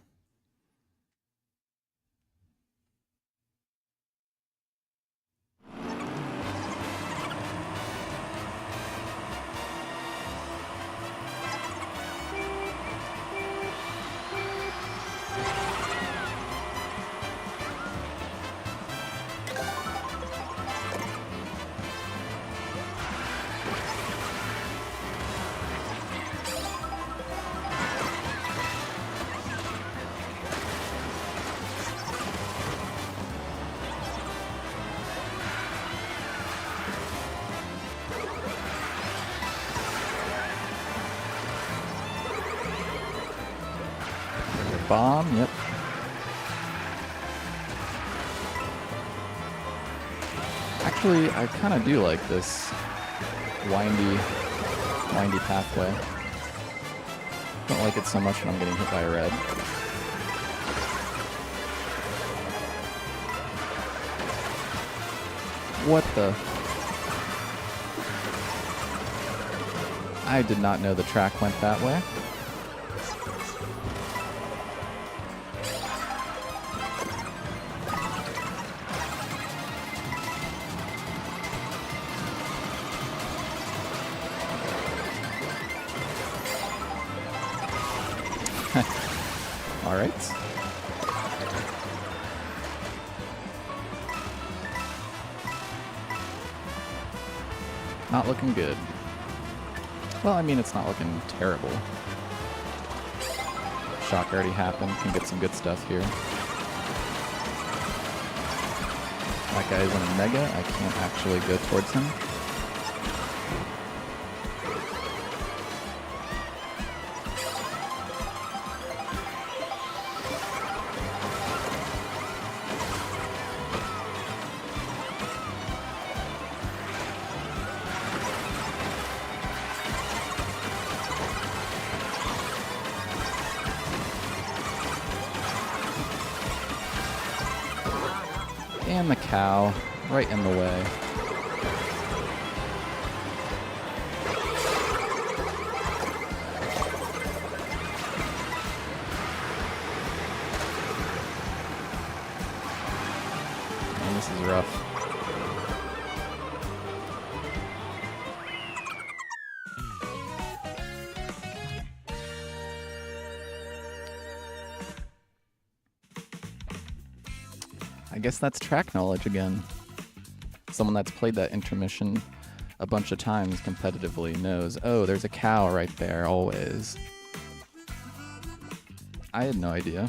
Bomb, yep. Actually, I kind of do like this windy pathway. Don't like it so much when I'm getting hit by a red. What the? I did not know the track went that way. All right. Not looking good. Well, I mean, it's not looking terrible. Shock already happened. Can get some good stuff here. That guy is in a mega. I can't actually go towards him. And the cow, right in the way. And this is rough. I guess that's track knowledge again. Someone that's played that intermission a bunch of times competitively knows, oh, there's a cow right there, always. I had no idea.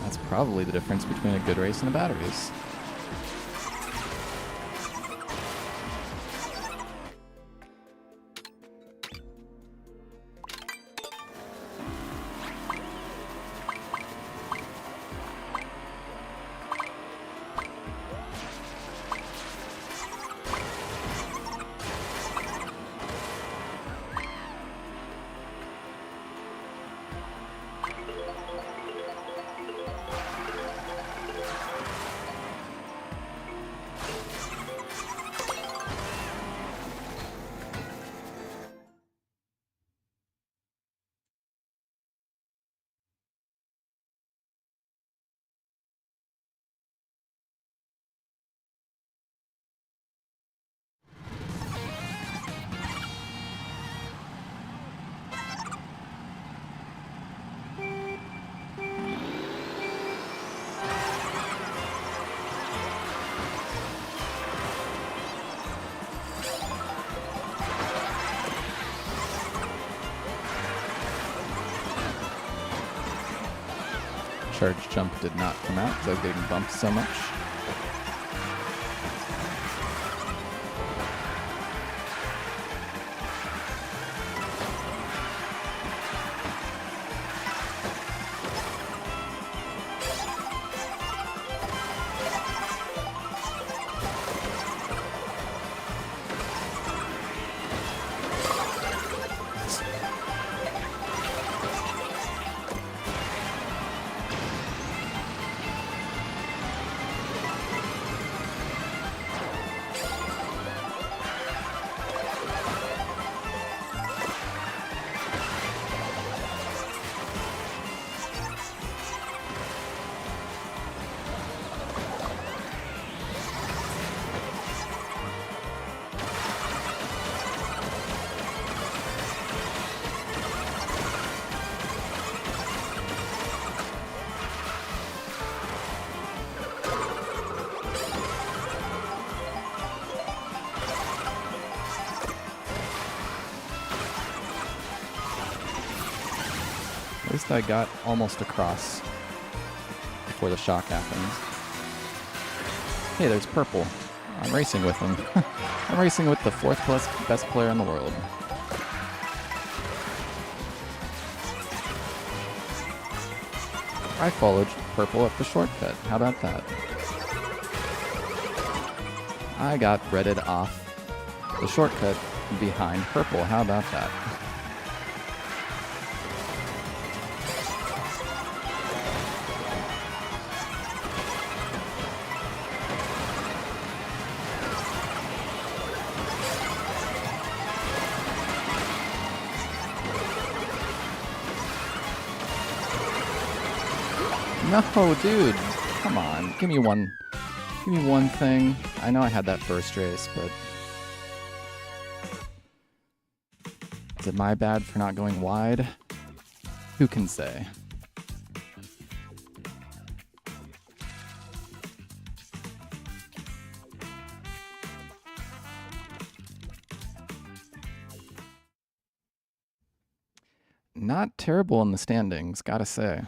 That's probably the difference between a good race and a bad race. Charge jump did not come out because I was getting bumped so much. At least I got almost across before the shock happened. Hey, there's purple. I'm racing with him. I'm racing with the fourth best player in the world. I followed purple up the shortcut. How about that? I got breaded off the shortcut behind purple. How about that? No, dude. Come on. Give me one thing. I know I had that first race, but is it my bad for not going wide? Who can say? Not terrible in the standings, gotta say.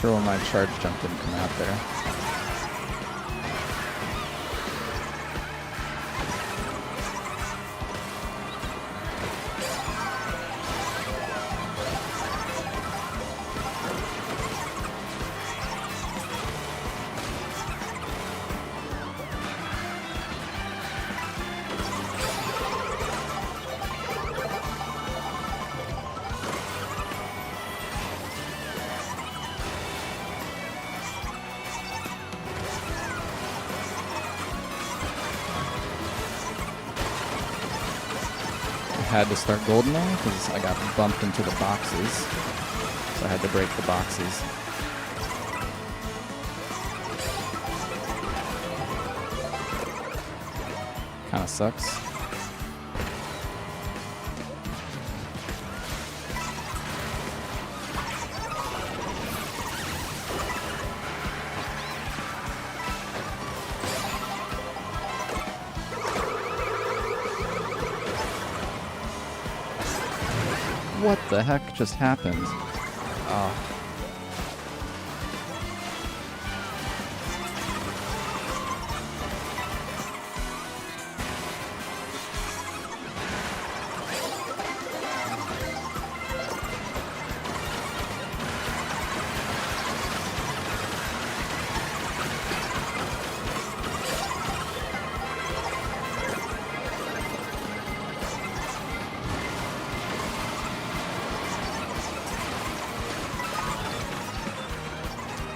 Sure when my charge jump didn't come out there. Had to start goldening because I got bumped into the boxes, so I had to break the boxes. Kind of sucks. What the heck just happened? Oh.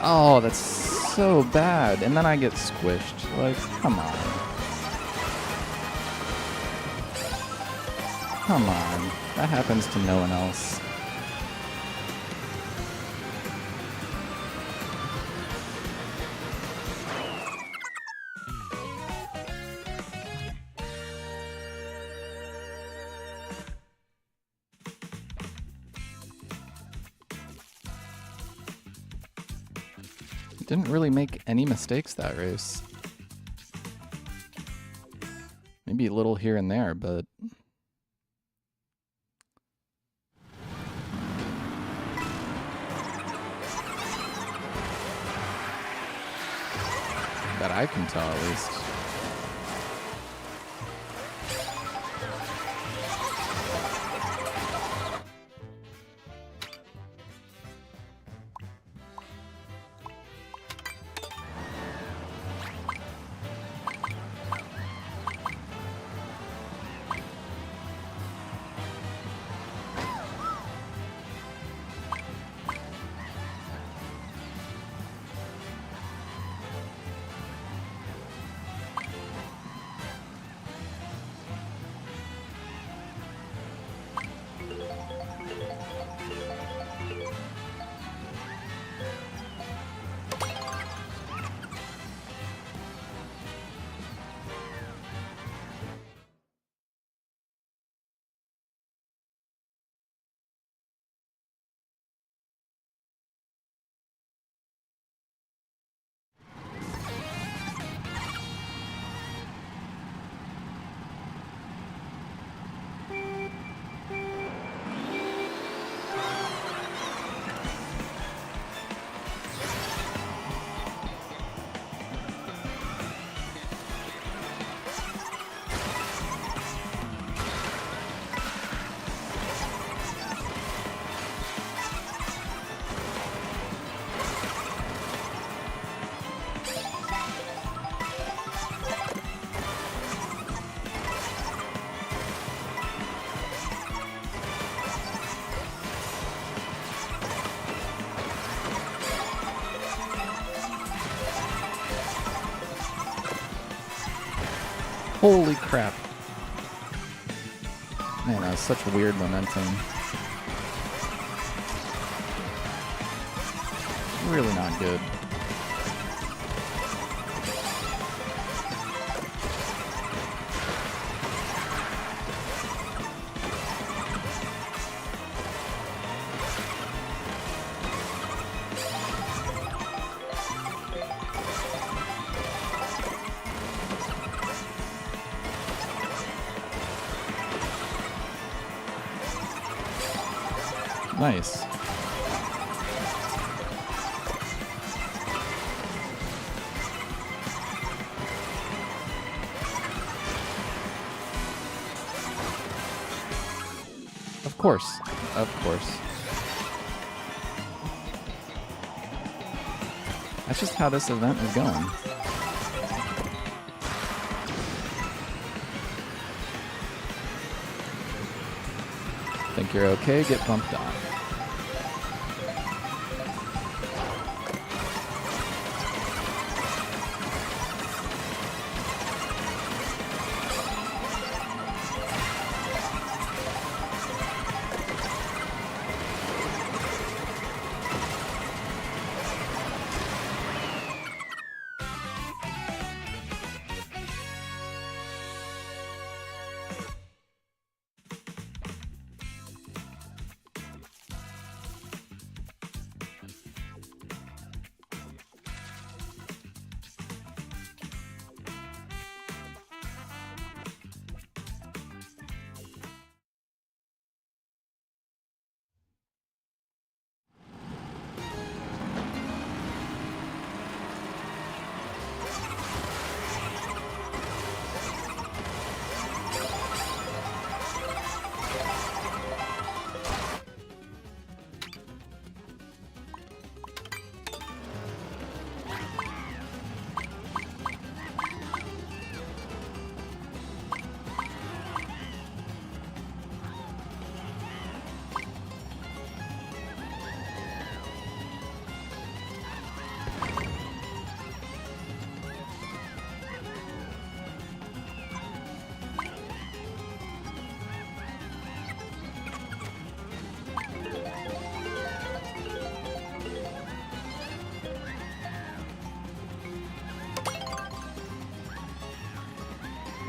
Oh, that's so bad. And then I get squished. Like, come on. Come on. That happens to no one else. Didn't really make any mistakes that race. Maybe a little here and there, but that I can tell at least. Holy crap. Man, that was such weird momentum. Really not good. Nice. Of course. Of course. That's just how this event is going. Think you're okay? Get bumped on.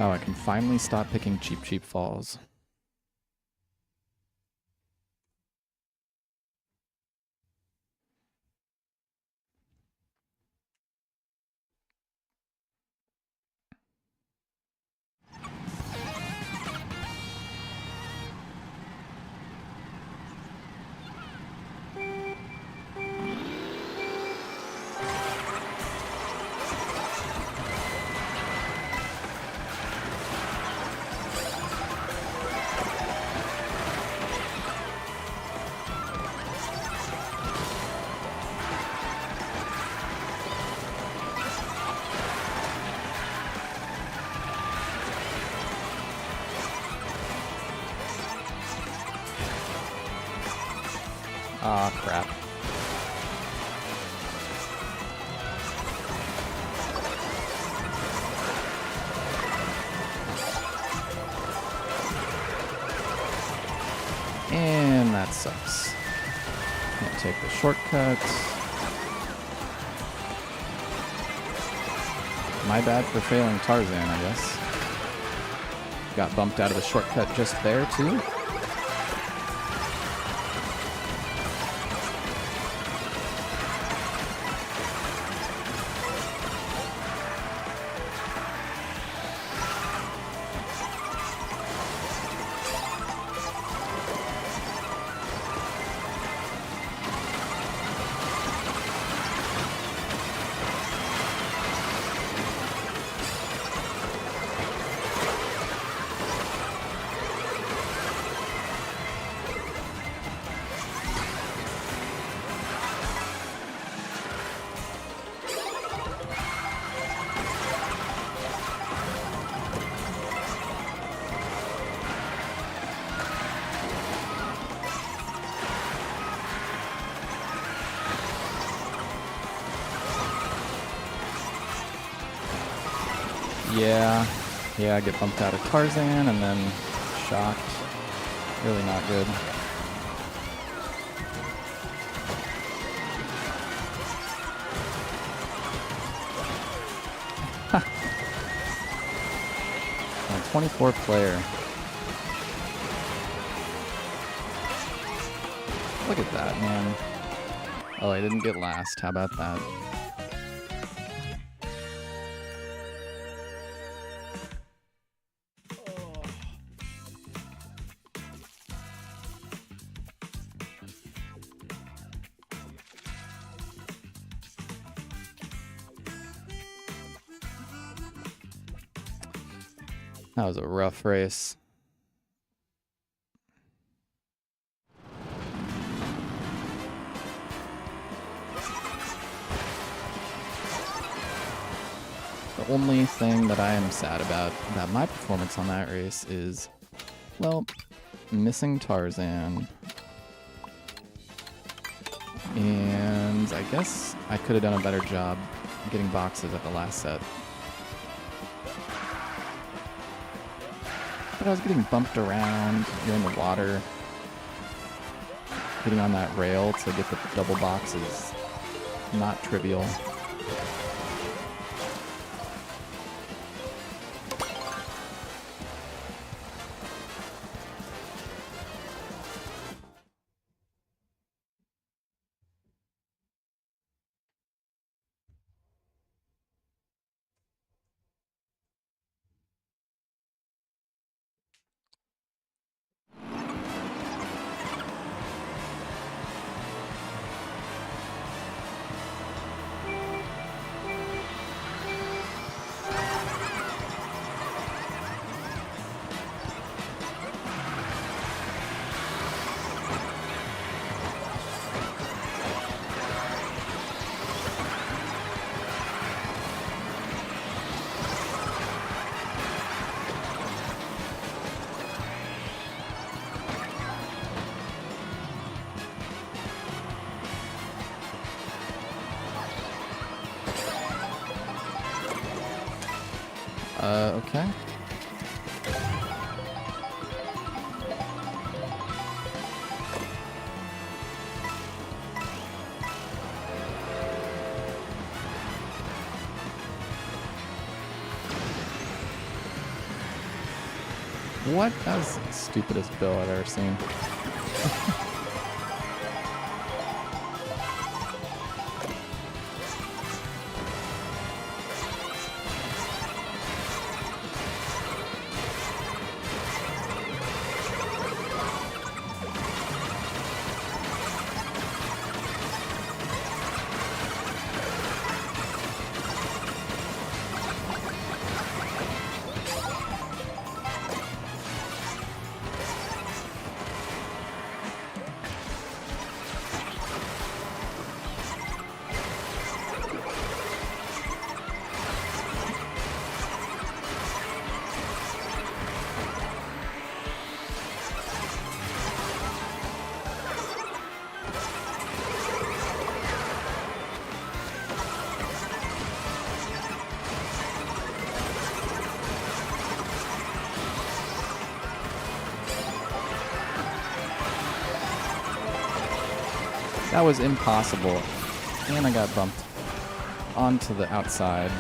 Oh, I can finally stop picking cheap falls. Ah, crap. And that sucks. Can't take the shortcuts. My bad for failing Tarzan, I guess. Got bumped out of the shortcut just there, too. Yeah, I get bumped out of Tarzan and then shocked. Really not good. A 24 player. Look at that, man. Oh, I didn't get last. How about that? That was a rough race. The only thing that I am sad about my performance on that race is, well, missing Tarzan. And I guess I could have done a better job getting boxes at the last set. But I was getting bumped around, you're in the water. Getting on that rail to get the double box is not trivial. Okay. What? That was the stupidest bill I've ever seen. That was impossible. And I got bumped onto the outside.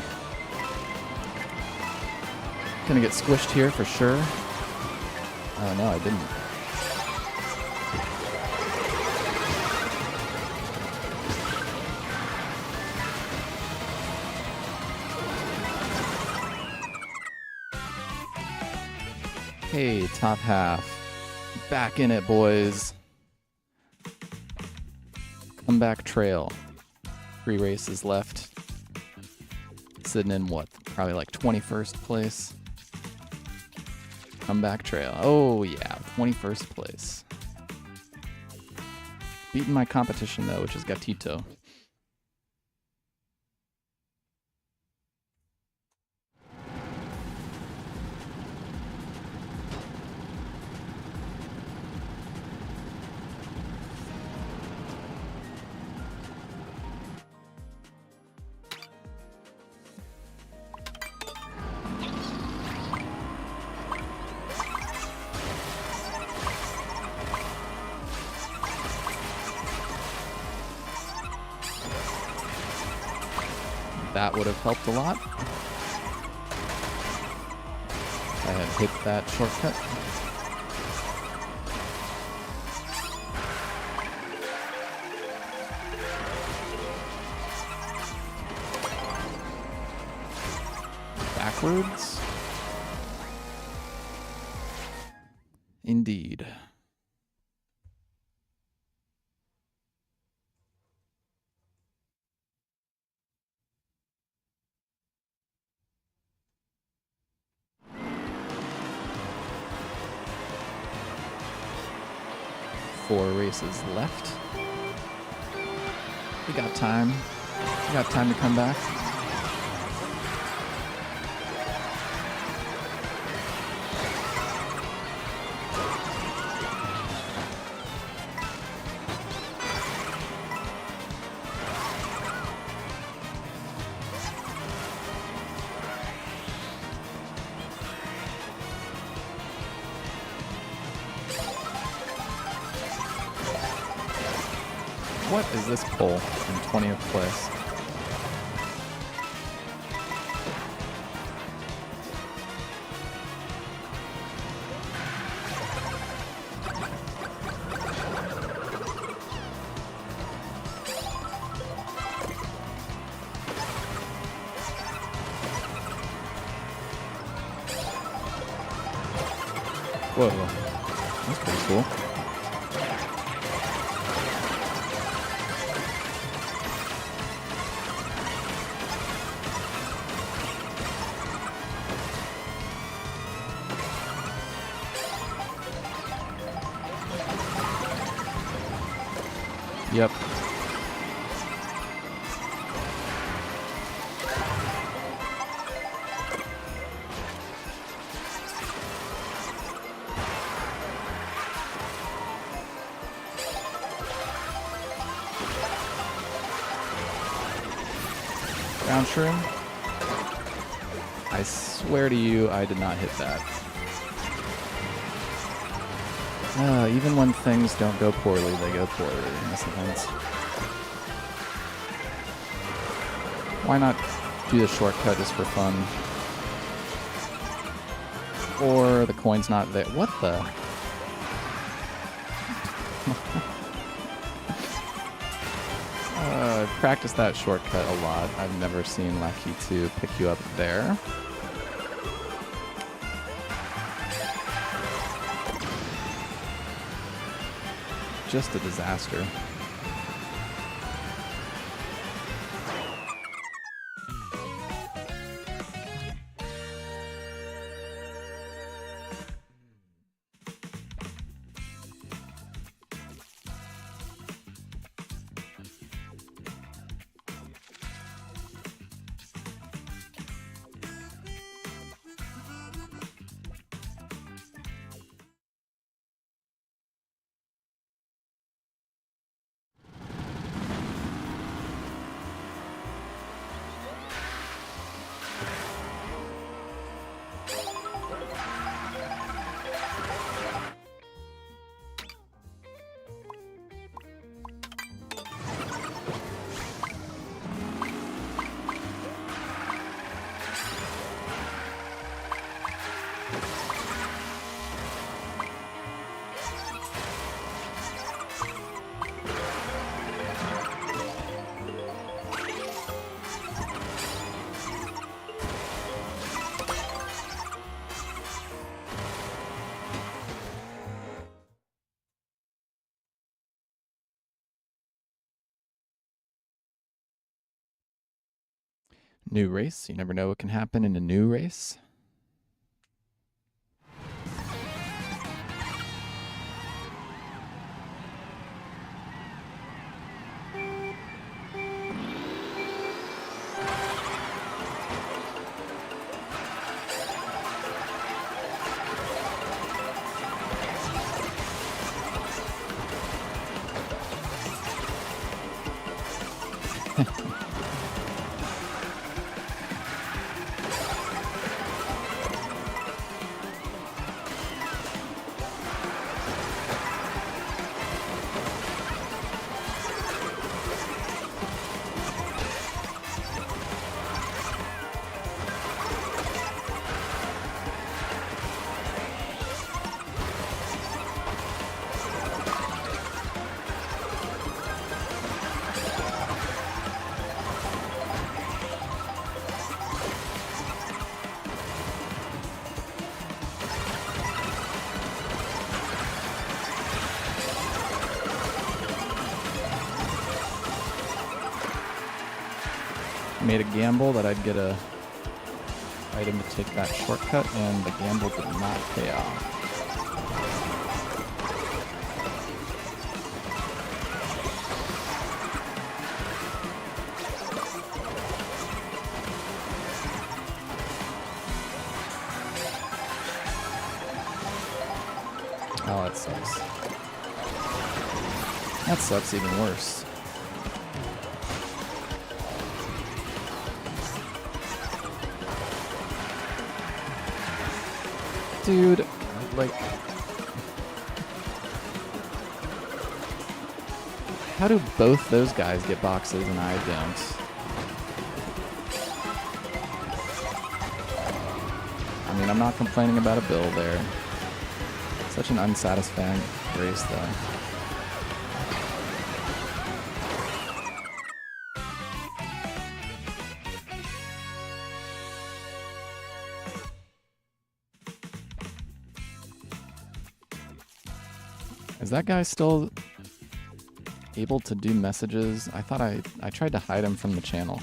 Gonna get squished here for sure. Oh no, I didn't. Hey, top half. Back in it, boys. Comeback trail. 3 races left. Sitting in what? Probably like 21st place. Comeback trail. Oh yeah, 21st place. Beating my competition though, which is Gatito. that would have helped a lot. I had hit that shortcut. Backwards? Indeed. Four races left. We got time. We got time to come back. What is this pole in 20th place? Whoa, that's pretty cool. Yep. Ground shroom. I swear to you, I did not hit that. Even when things don't go poorly, they go poorly in this event. Why not do the shortcut just for fun? Or the coin's not there. What the? I've practiced that shortcut a lot. I've never seen Lucky to pick you up there. Just a disaster. New race. You never know what can happen in a new race. Made a gamble that I'd get a item to take that shortcut, and the gamble did not pay off. Oh, that sucks. That sucks even worse. Dude, like... How do both those guys get boxes and I don't? I mean, I'm not complaining about a bill there. Such an unsatisfying race, though. Is that guy still able to do messages? I thought I tried to hide him from the channel.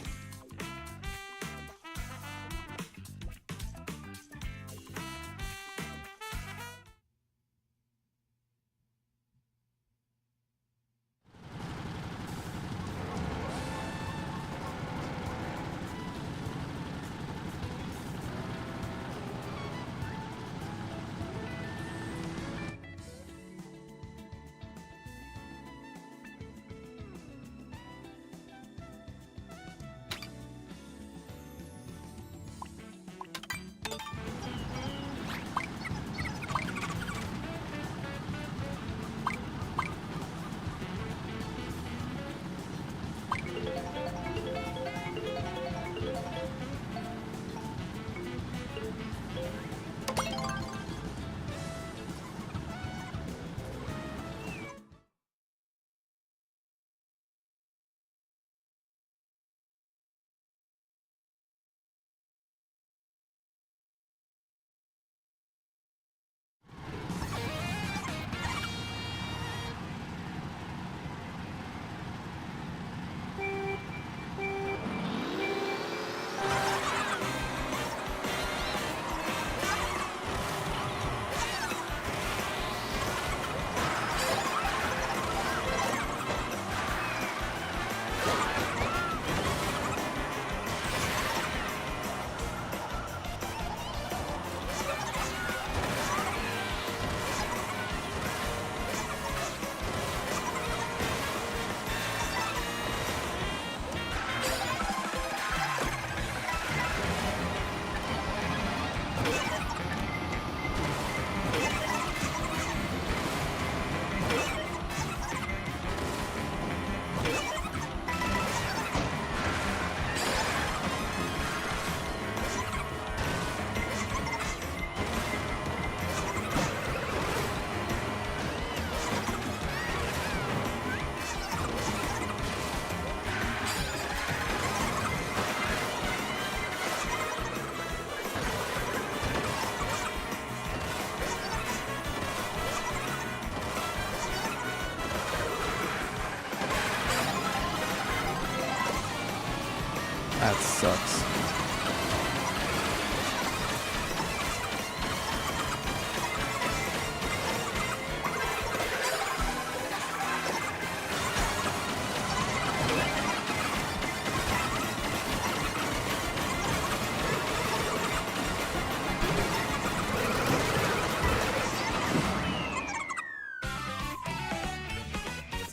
That sucks.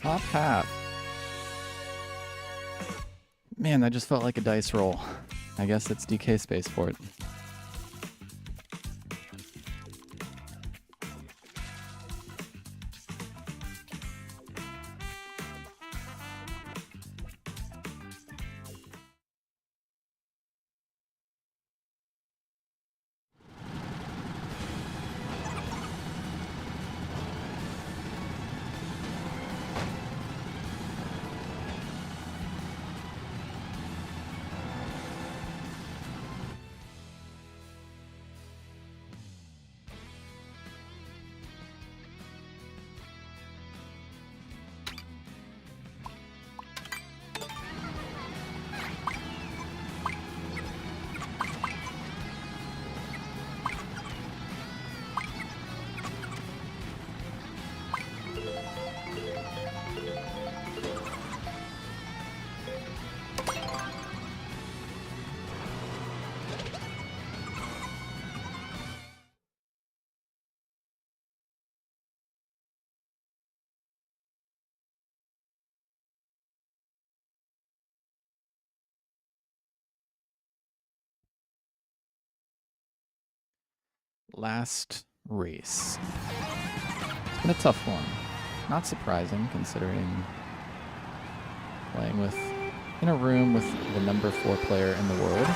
Top half. Man, that just felt like a dice roll. I guess it's DK Spaceport. last race. It's been a tough one. Not surprising, considering playing in a room with the number 4 player in the world.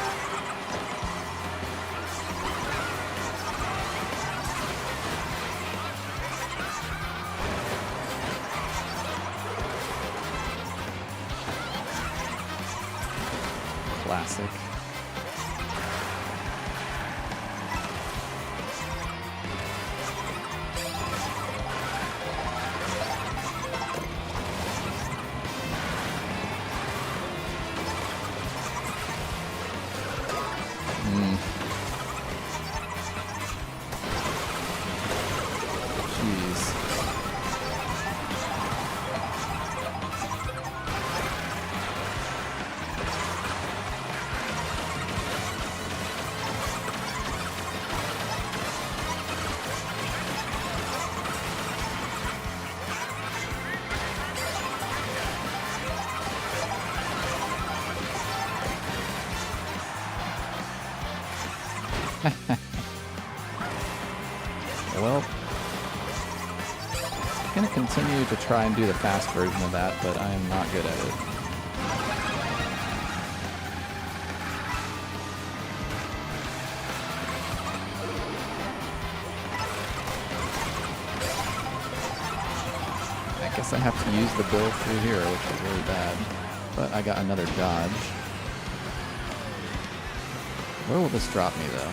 Classic. Jeez. Well, I'm going to continue to try and do the fast version of that, but I am not good at it. I guess I have to use the bill through here, which is really bad. But I got another dodge. Where will this drop me, though?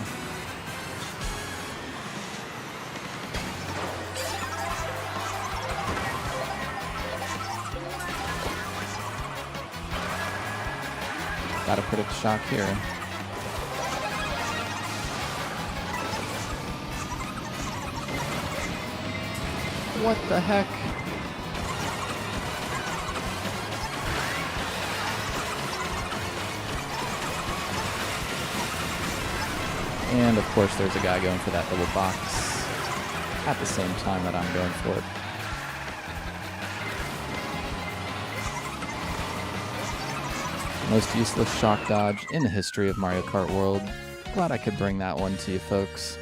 Gotta put it to shock here. What the heck? And of course there's a guy going for that little box at the same time that I'm going for it. Most useless shock dodge in the history of Mario Kart World. Glad I could bring that one to you folks.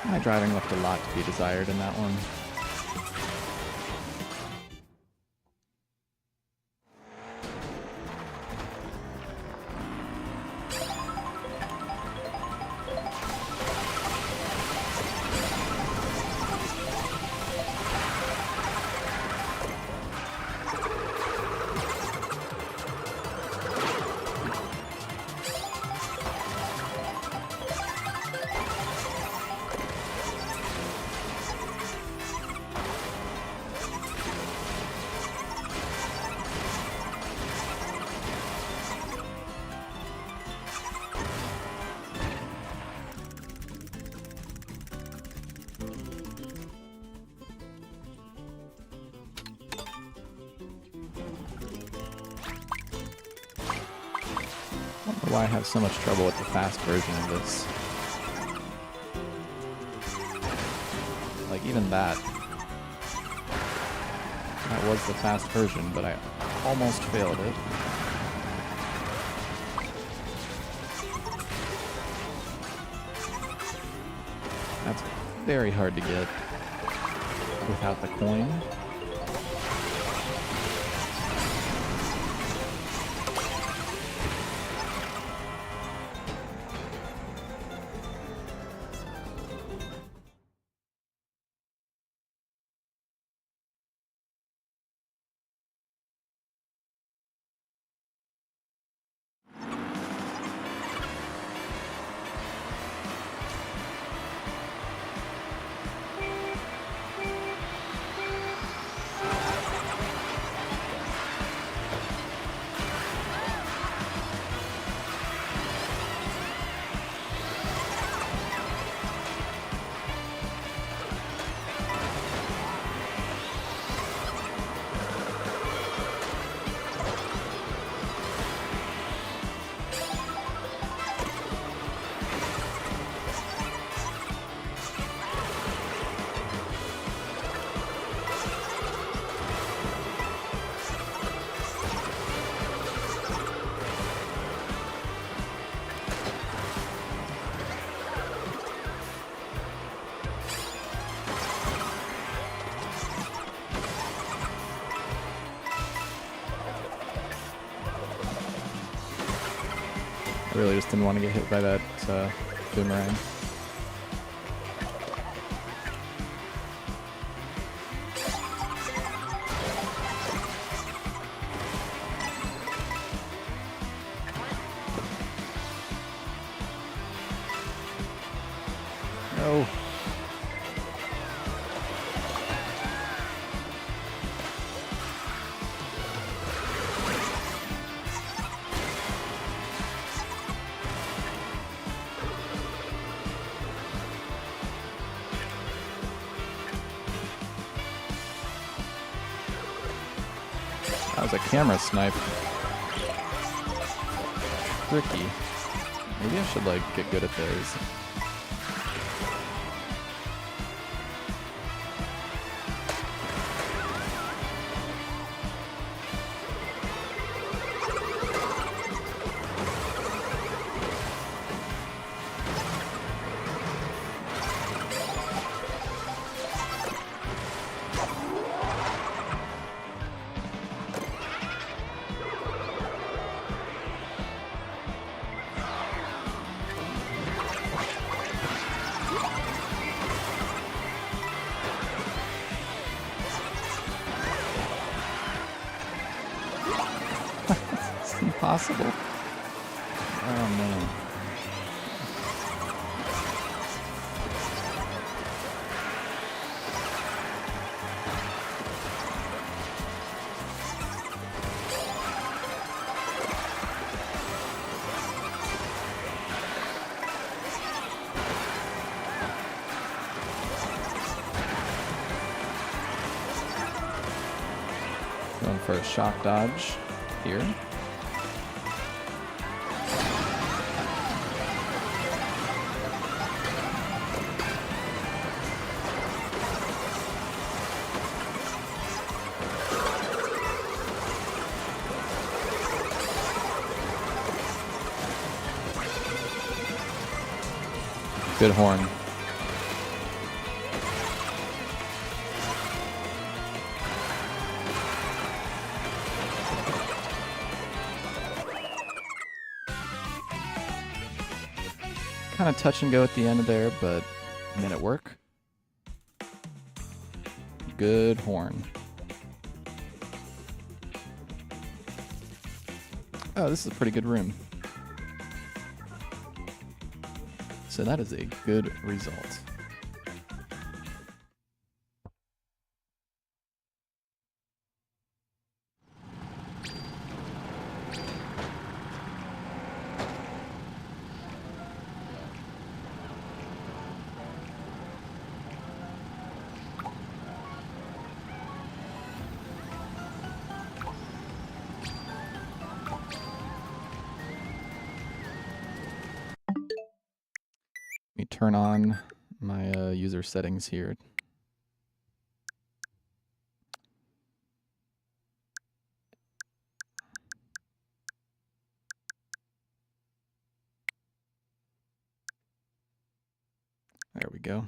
My driving left a lot to be desired in that one. I don't know why I have so much trouble with the fast version of this. Like, even that. That was the fast version, but I almost failed it. That's very hard to get. without the coin. I really just didn't want to get hit by that boomerang. No. That was a camera snipe. Tricky. Maybe I should like get good at those. Impossible. Oh man. Going for a shock dodge here. Good horn. Kind of touch and go at the end of there, but made it work. Good horn. Oh, this is a pretty good room. So that is a good result. Let me turn on my user settings here. There we go.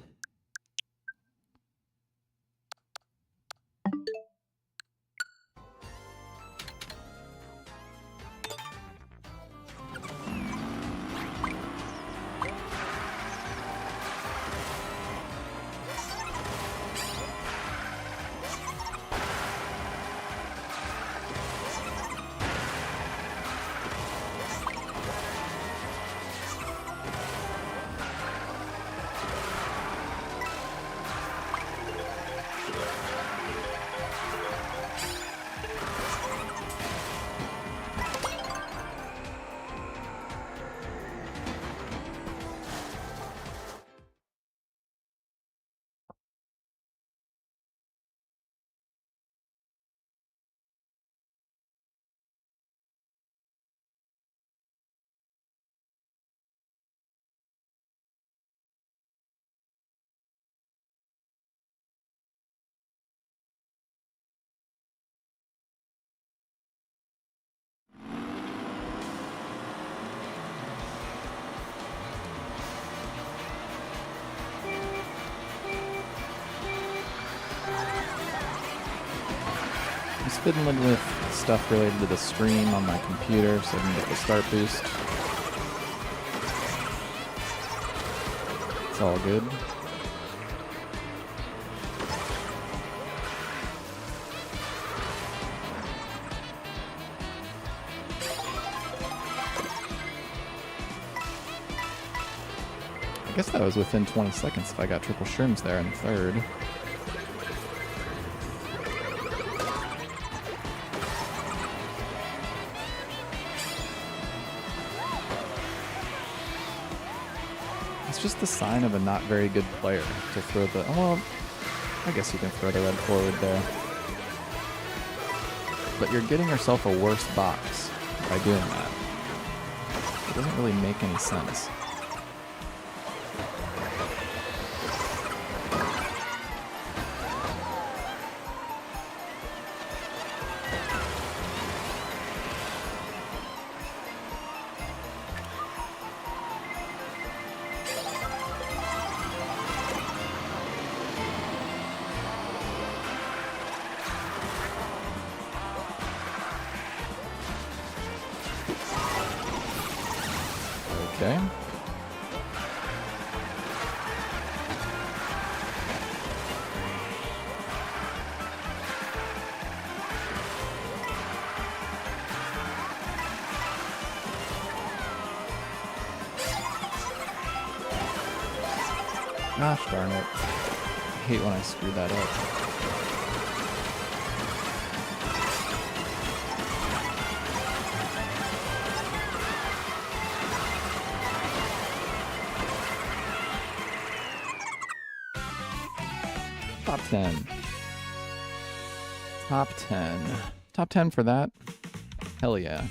Just fiddling with stuff related to the stream on my computer so I can get the start boost. It's all good. I guess that was within 20 seconds if I got triple shrooms there in third. It's just the sign of a not very good player to throw the... Well, I guess you can throw the red forward there. But you're getting yourself a worse box by doing that. It doesn't really make any sense. Okay. Gosh darn it. I hate when I screw that up. Top 10. Top 10. Top 10 for that? Hell yeah.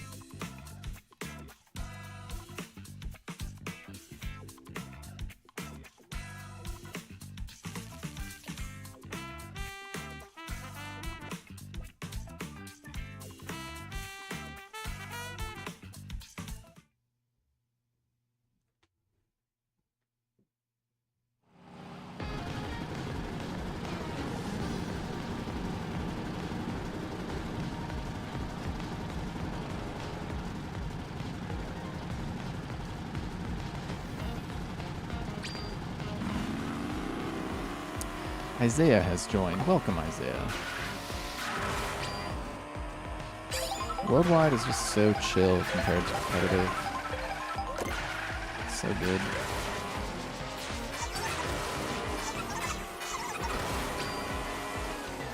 Isaiah has joined. Welcome, Isaiah. Worldwide is just so chill compared to competitive. It's so good.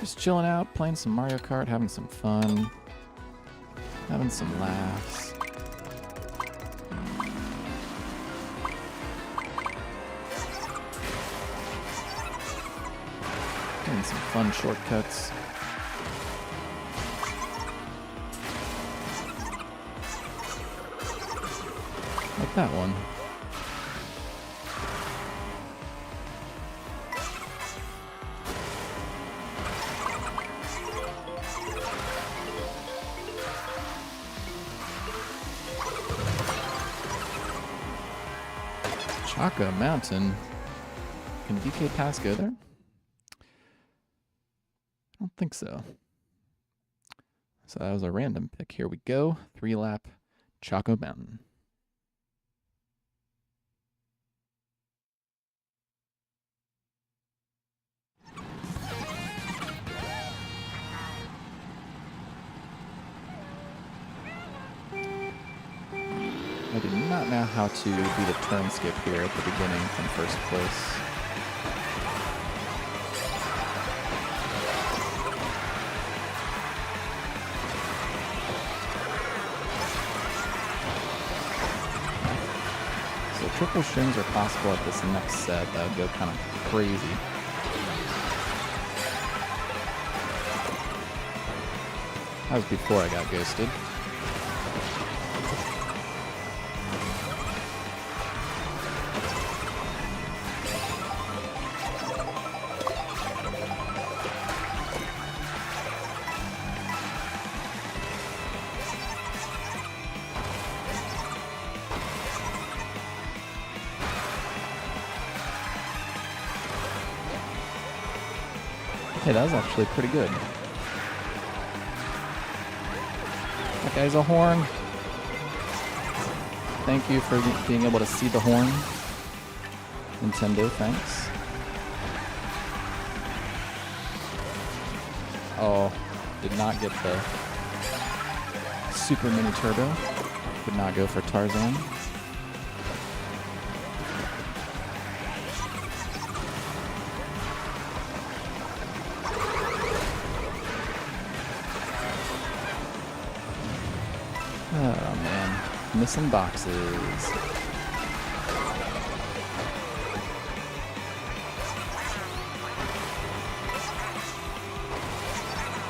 Just chilling out, playing some Mario Kart, having some fun, having some laughs. Doing some fun shortcuts. Like that one. Chaka Mountain. Can DK Pass go there? I don't think so. So that was a random pick. Here we go. 3-lap Chaco Mountain. I did not know how to do the turn skip here at the beginning from first place. Triple strings are possible at this next set. That would go kind of crazy. That was before I got ghosted. Hey, that was actually pretty good. guy's a horn. Thank you for being able to see the horn. Nintendo, thanks. Oh, did not get the Super Mini Turbo. Could not go for Tarzan. Oh man, missing boxes.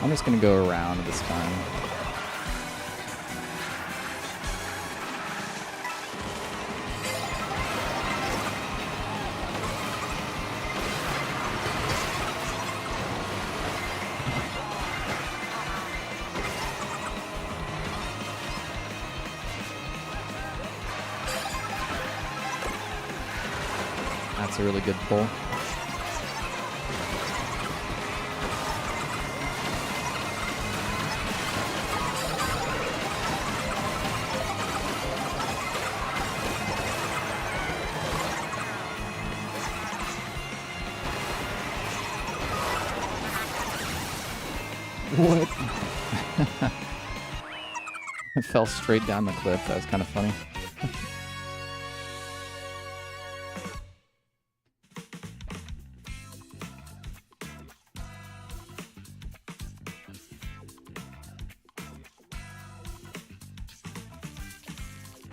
I'm just gonna go around this time. That's a really good pull. What? It fell straight down the cliff. That was kind of funny.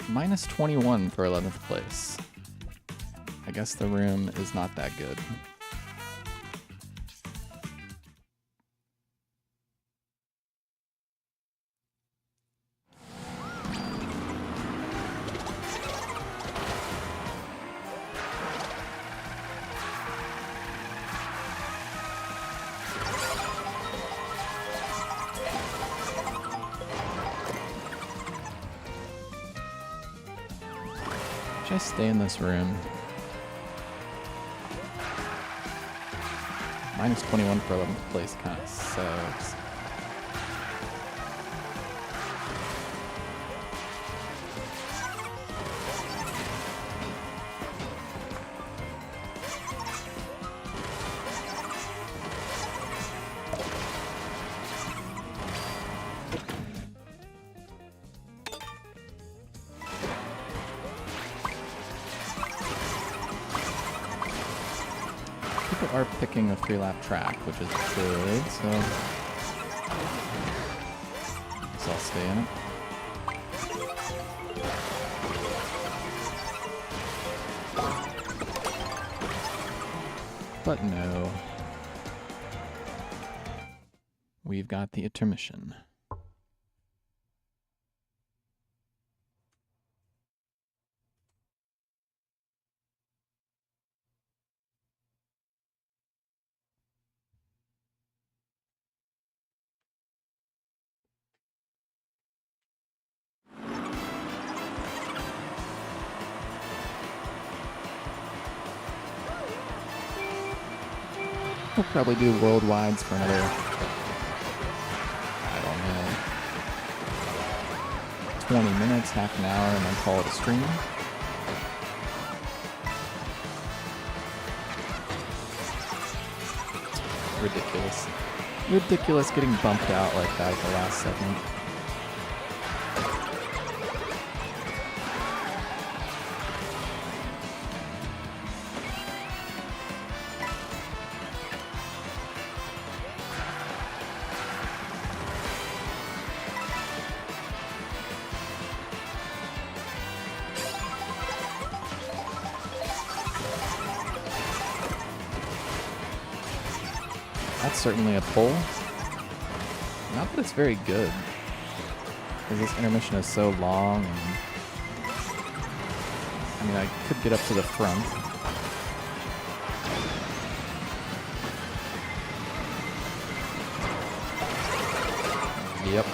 Minus 21 for 11th place. I guess the room is not that good. Should I stay in this room? Minus 21 for 11th place kind of sucks. People are picking a 3-lap track, which is good, so I'll stay in it. But no. We've got the intermission. We'll probably do worldwides for another, I don't know, 20 minutes, half an hour, and then call it a stream. Ridiculous. Ridiculous getting bumped out like that at the last second. That's certainly a pull. Not that it's very good, because this intermission is so long, and I mean, I could get up to the front. Yep.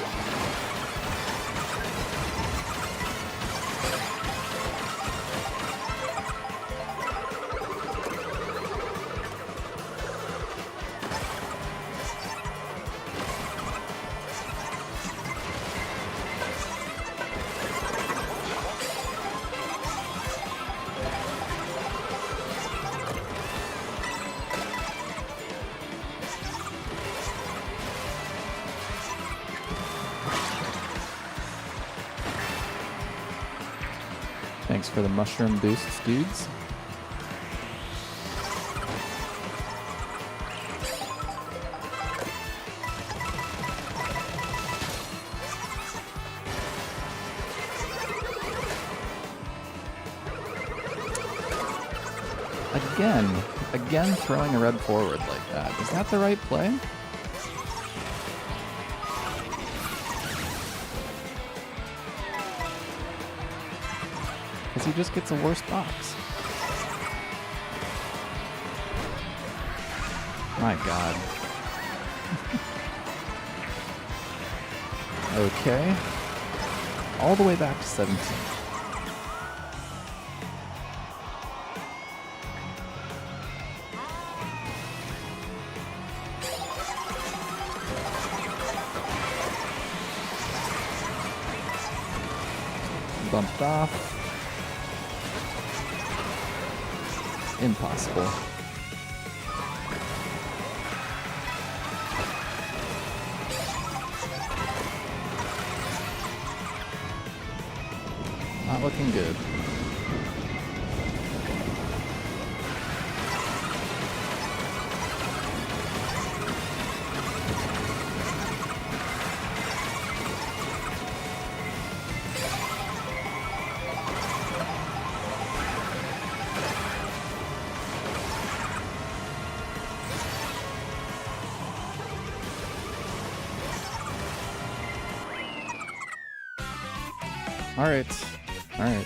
Thanks for the mushroom boosts, dudes. Again throwing a red forward like that. Is that the right play? Because he just gets a worse box. My God. Okay. All the way back to 17. Bumped off. Impossible. Not looking good. All right.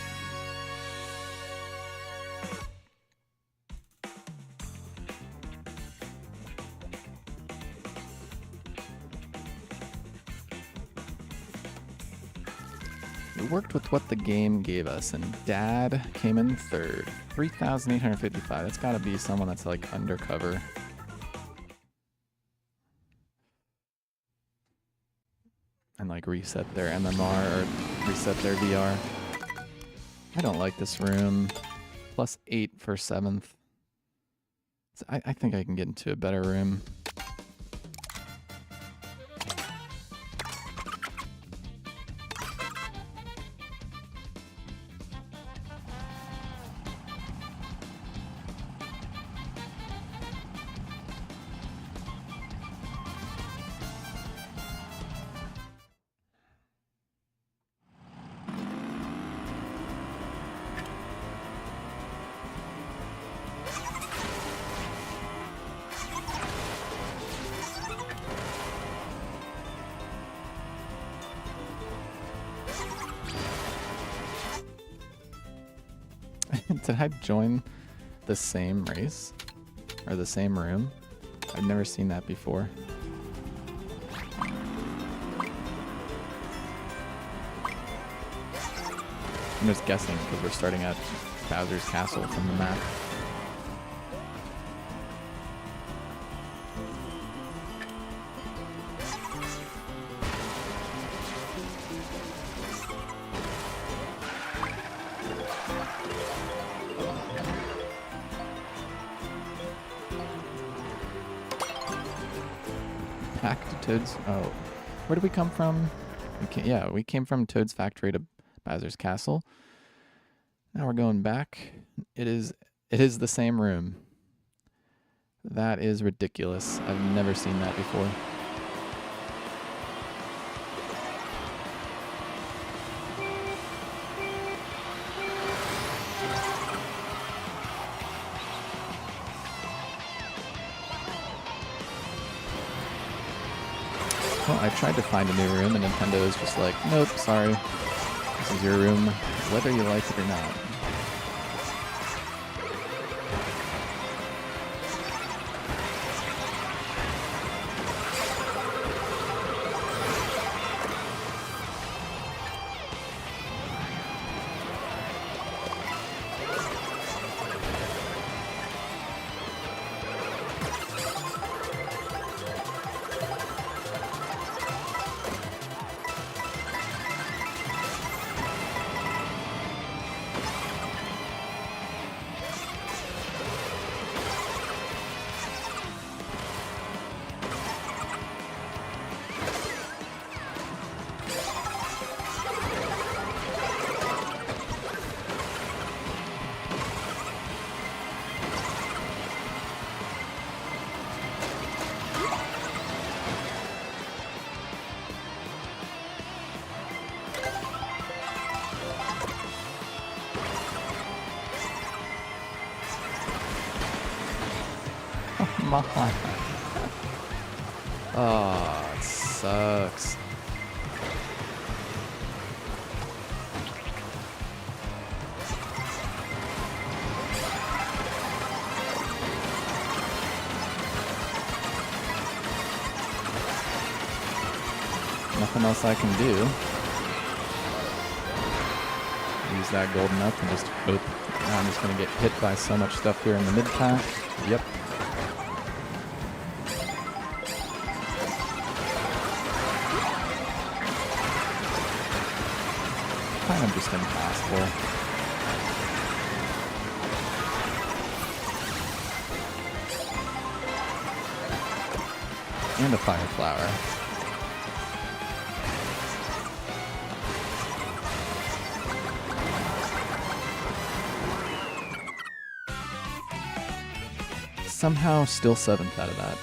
We worked with what the game gave us, and Dad came in third. 3,855. That's got to be someone that's like undercover. And like reset their MMR or reset their VR. I don't like this room. +8 for 7th. So I think I can get into a better room. Did I join the same race? Or the same room? I've never seen that before. I'm just guessing because we're starting at Bowser's Castle from the map. Toad's. Oh, where did we come from? We came from Toad's factory to Bowser's Castle. Now we're going back. It is the same room. That is ridiculous. I've never seen that before. Well, I tried to find a new room, and Nintendo is just like, nope, sorry. This is your room, whether you like it or not. Come on. Oh, it sucks. Nothing else I can do. Use that golden up and just hope. Now I'm just going to get hit by so much stuff here in the mid pack. Yep. Kind of just impossible. And a fire flower. Somehow still 7th out of that.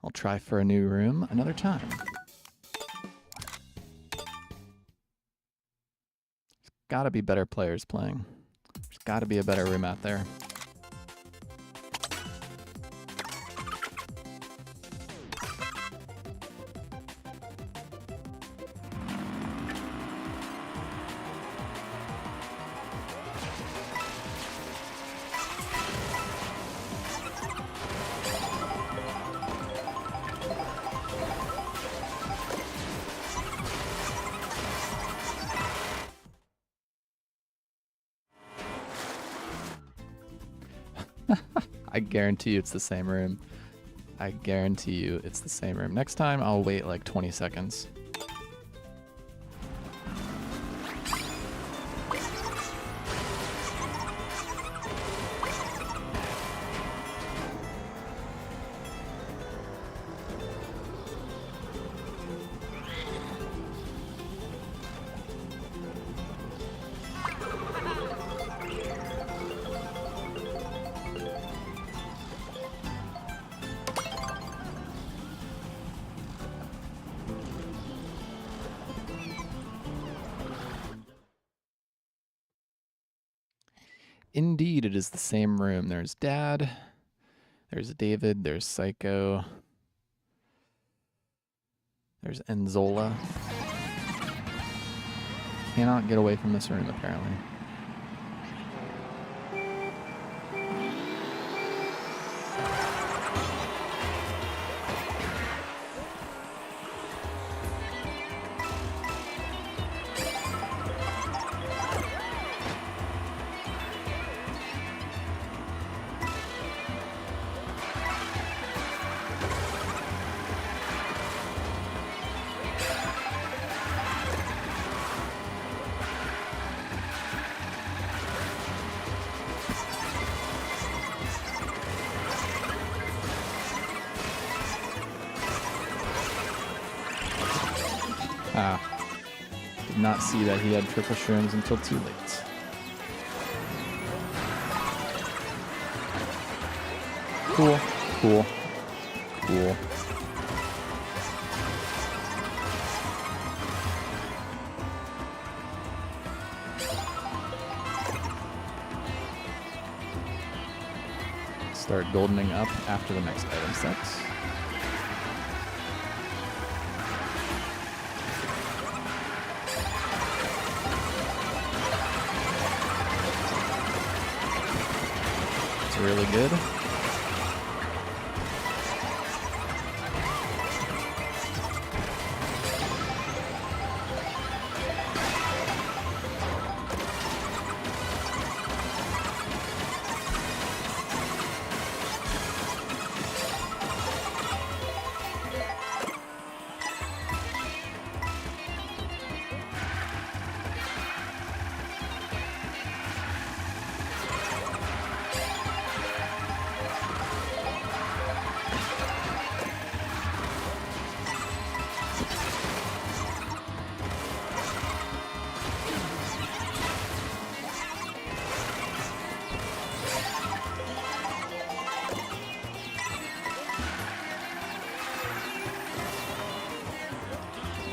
I'll try for a new room another time. Gotta be better players playing. There's gotta be a better room out there. I guarantee you it's the same room. I guarantee you it's the same room. Next time, I'll wait like 20 seconds. Indeed, it is the same room. There's Dad, there's David, there's Psycho, there's Enzola. Cannot get away from this room, apparently. Did not see that he had triple shrooms until too late. Cool, cool, cool. Start goldening up after the next item sets. Really good.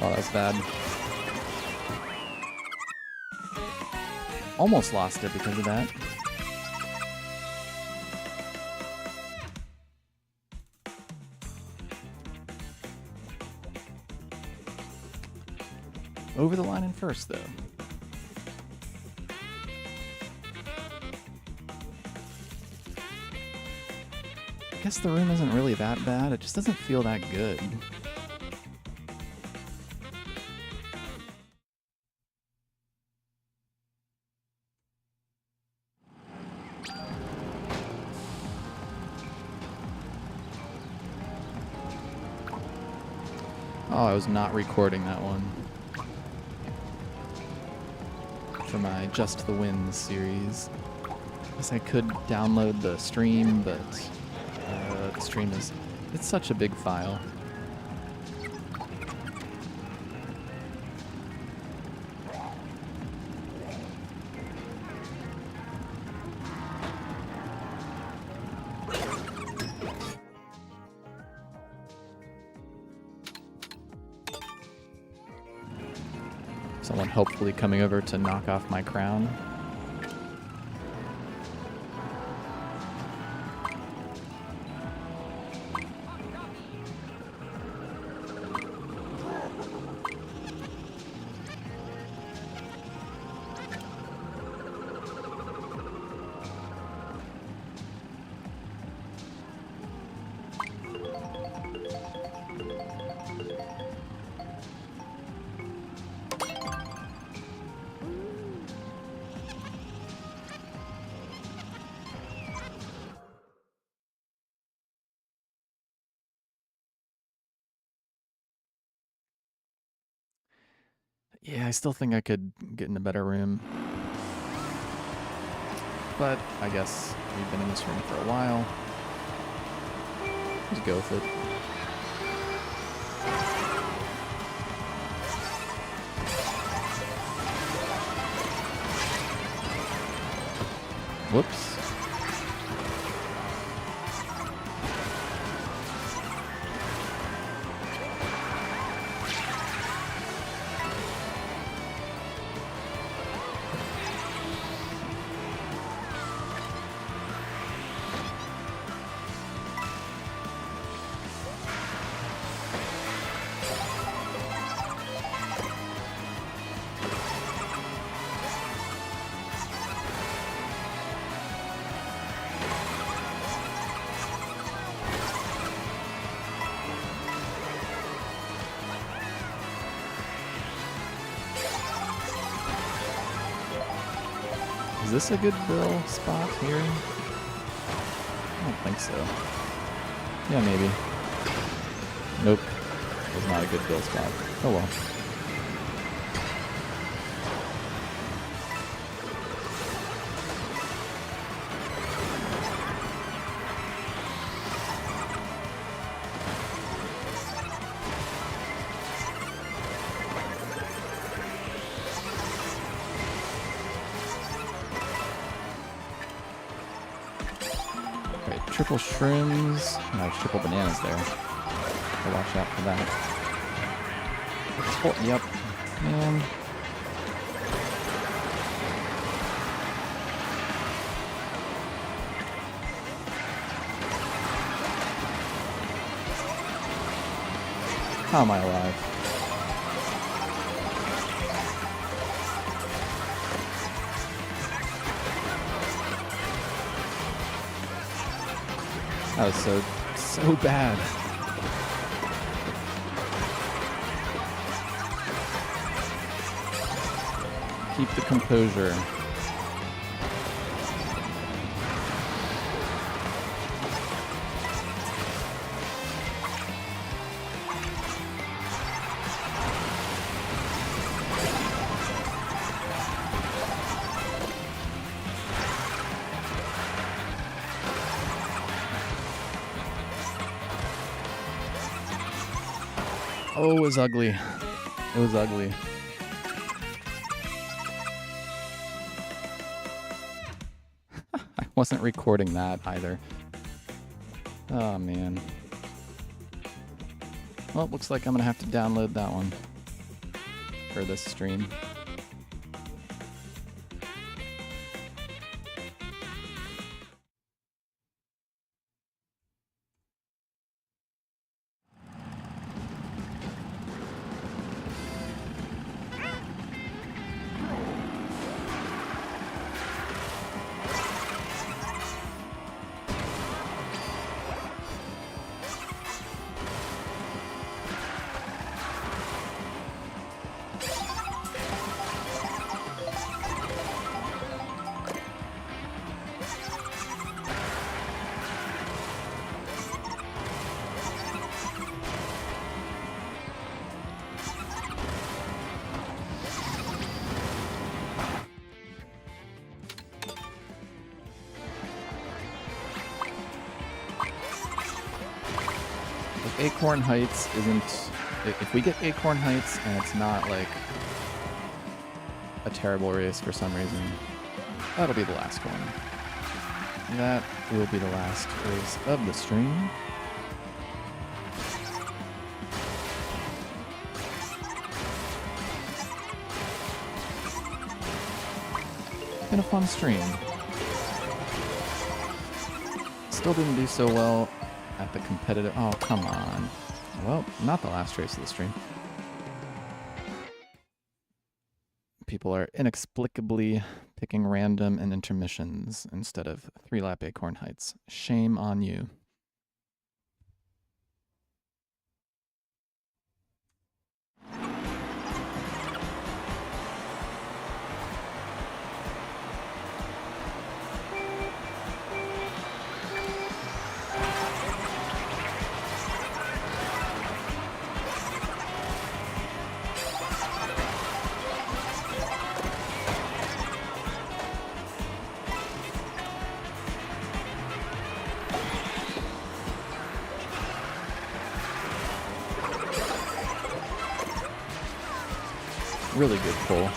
Oh, that was bad. Almost lost it because of that. Over the line in first, though. I guess the room isn't really that bad. It just doesn't feel that good. Oh, I was not recording that one for my Just the Wins series. I guess I could download the stream, but the stream it's such a big file. Someone hopefully coming over to knock off my crown. Yeah, I still think I could get in a better room. But I guess we've been in this room for a while. Just go with it. Whoops. Is this a good bill spot here? I don't think so. Yeah, maybe. Nope. It was not a good bill spot. Oh well. Triple shrooms. No, there's triple bananas there. So watch out for that. Oh, yep. Man. How am I alive? That was so bad. Keep the composure. Oh, it was ugly. It was ugly. I wasn't recording that either. Oh, man. Well, looks like I'm going to have to download that one. for this stream. Acorn Heights isn't... If we get Acorn Heights and it's not, like, a terrible race for some reason, that'll be the last one. That will be the last race of the stream. Been a fun stream. Still didn't do so well at the competitive... Oh, come on. Well, not the last race of the stream. People are inexplicably picking random and intermissions instead of 3-lap Acorn Heights. Shame on you. Really good pull.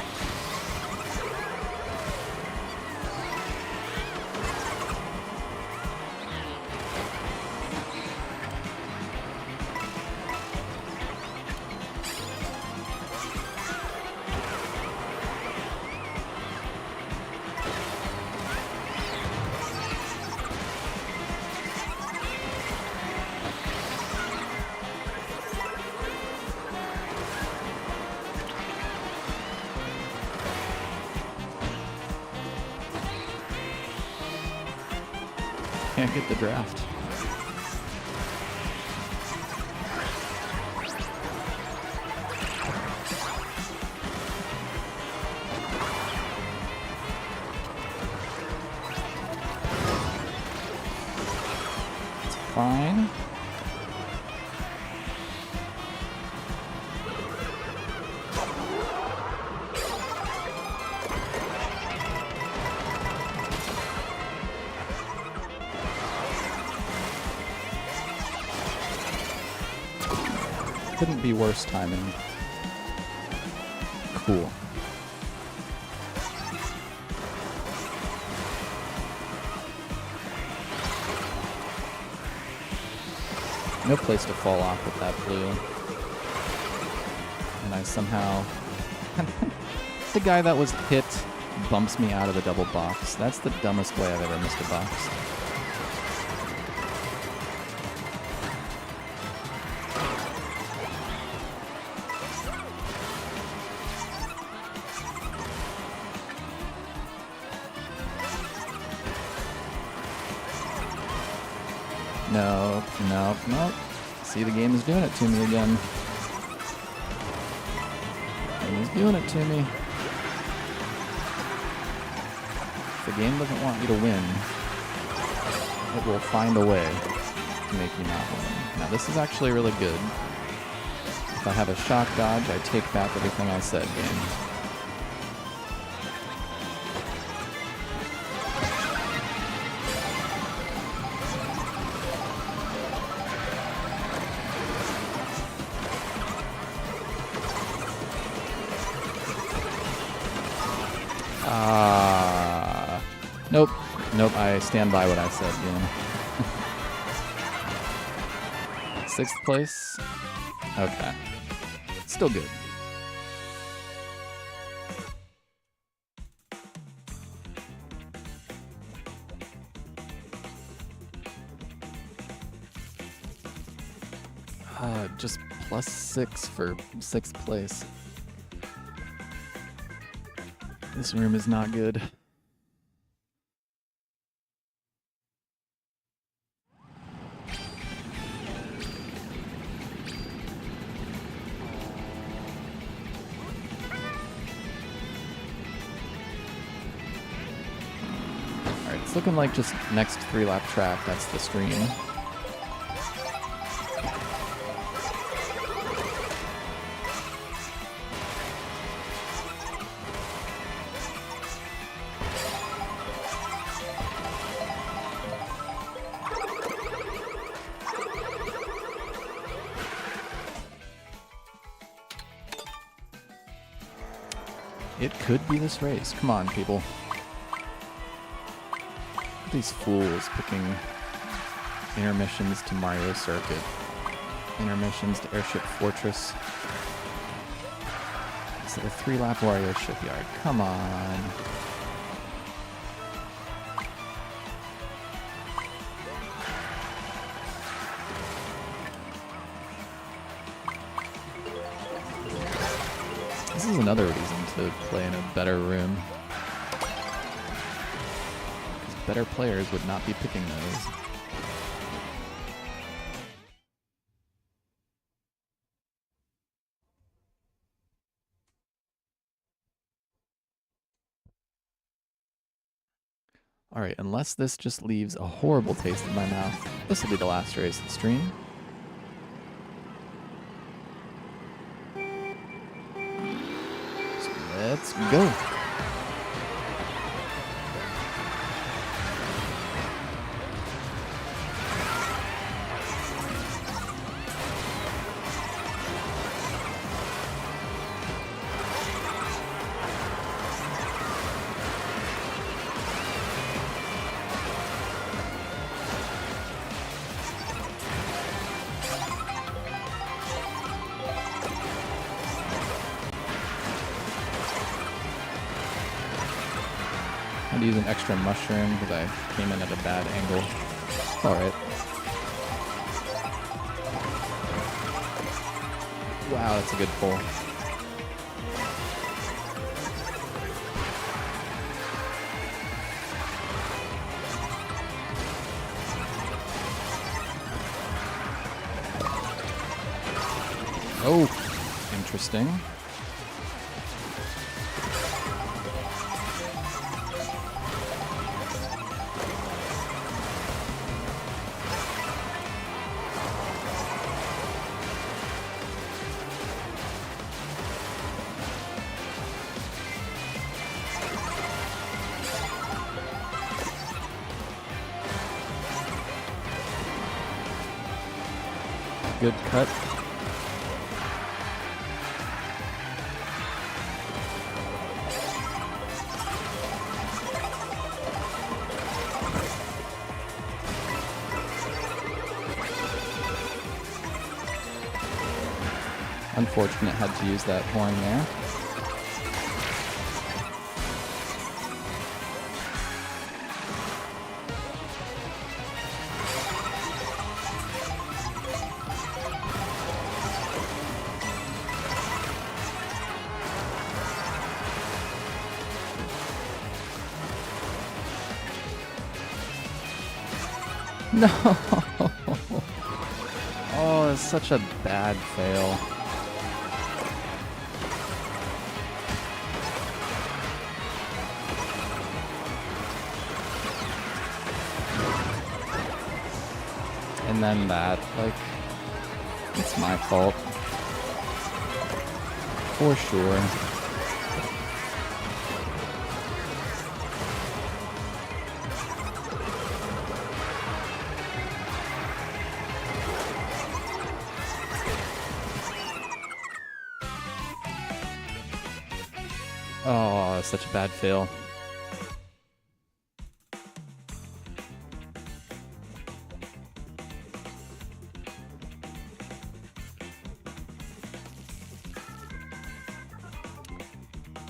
Can't get the draft. It's fine. Couldn't be worse timing. Cool. No place to fall off with that blue. And I somehow... the guy that was hit bumps me out of the double box. That's the dumbest way I've ever missed a box. Nope, nope, nope. See, the game is doing it to me again. And he's doing it to me. If the game doesn't want you to win, it will find a way to make you not win. Now, this is actually really good. If I have a shock dodge, I take back everything I said, game. Nope. Nope, I stand by what I said, yeah. 6th place? Okay. Still good. Just +6 for 6th place. This room is not good. Alright, it's looking like just next 3-lap track, that's the stream. It could be this race. Come on, people. These fools picking intermissions to Mario Circuit, intermissions to Airship Fortress. It's a 3-lap Wario Shipyard. Come on. This is another reason to play in a better room. Because better players would not be picking those. Alright, unless this just leaves a horrible taste in my mouth, this will be the last race of the stream. So let's go. I had to use an extra mushroom because I came in at a bad angle. Alright. Wow, that's a good pull. Oh, interesting. Good cut. Unfortunate, had to use that horn there. No! Oh, it's such a bad fail. And then that, like, it's my fault. For sure. Oh, such a bad fail.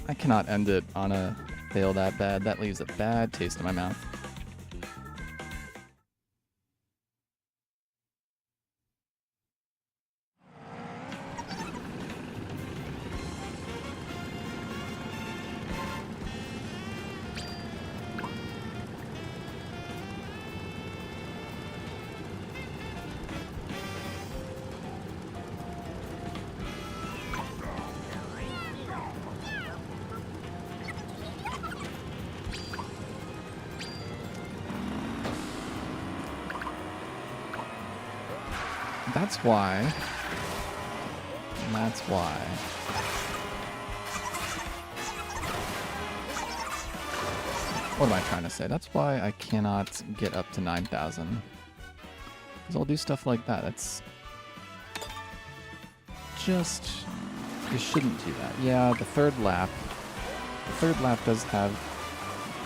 I cannot end it on a fail that bad. That leaves a bad taste in my mouth. That's why. That's why. What am I trying to say? That's why I cannot get up to 9,000. Because I'll do stuff like that. It's just... You shouldn't do that. Yeah, the third lap. The third lap does have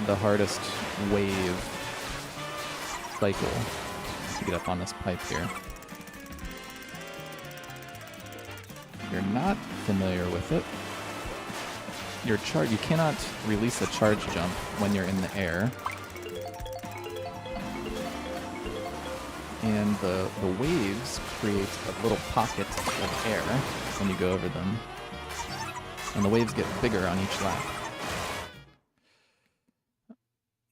the hardest wave cycle to get up on this pipe here. If you're not familiar with it, you cannot release a charge jump when you're in the air. And the waves create a little pocket of air when you go over them. And the waves get bigger on each lap.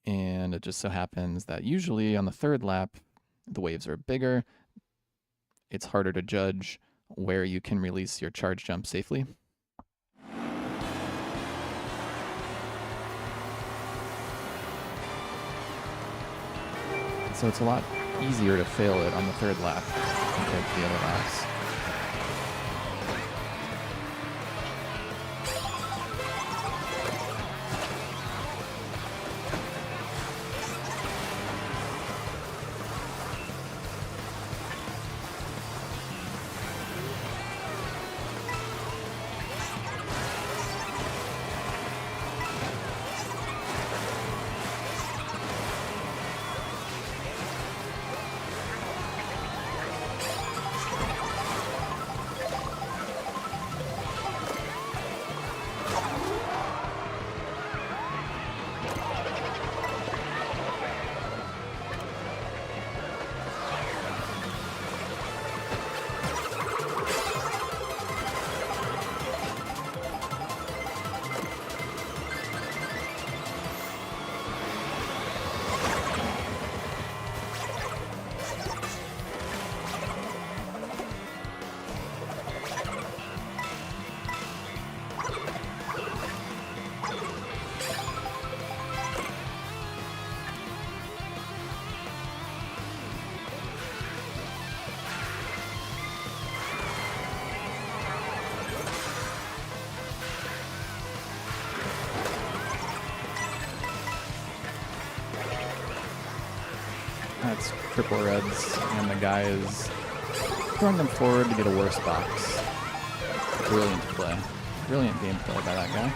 And it just so happens that usually on the third lap, the waves are bigger. It's harder to judge where you can release your charge jump safely. So it's a lot easier to fail it on the third lap compared to the other laps. That's triple reds, and the guy is throwing them forward to get a worse box. Brilliant play. Brilliant game play by that guy.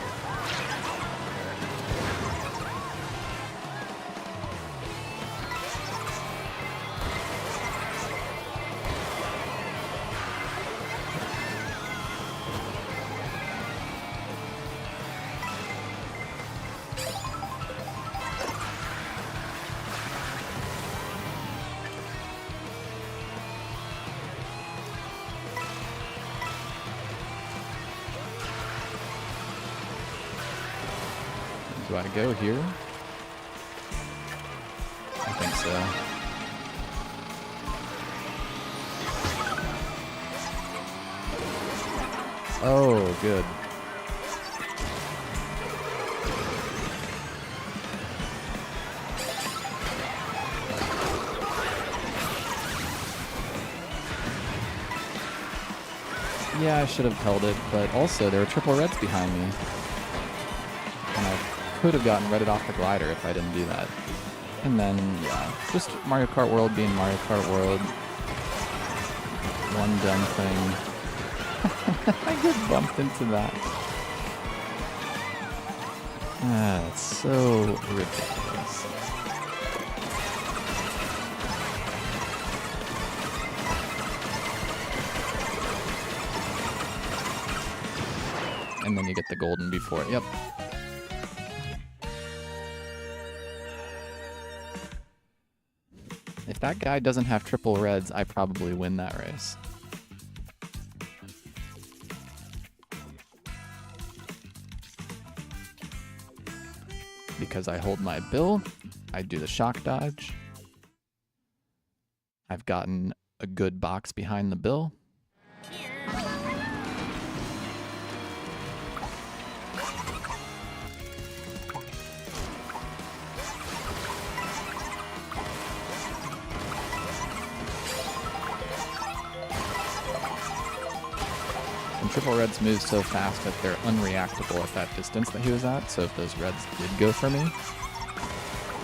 Do I go here? I think so. Oh, good. Yeah, I should have held it, but also there were triple reds behind me. And I could have gotten redded off the glider if I didn't do that. And then, yeah, just Mario Kart World being Mario Kart World. One dumb thing. I get bumped into that. Ah, it's so ridiculous. And then you get the golden before it. Yep. If that guy doesn't have triple reds, I probably win that race. Because I hold my bill, I do the shock dodge. I've gotten a good box behind the bill. And triple reds move so fast that they're unreactable at that distance that he was at, so if those reds did go for me,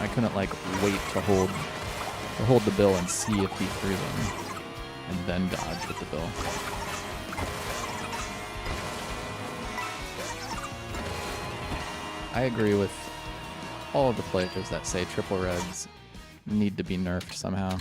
I couldn't like wait to hold the bill and see if he threw them, and then dodge with the bill. I agree with all of the players that say triple reds need to be nerfed somehow.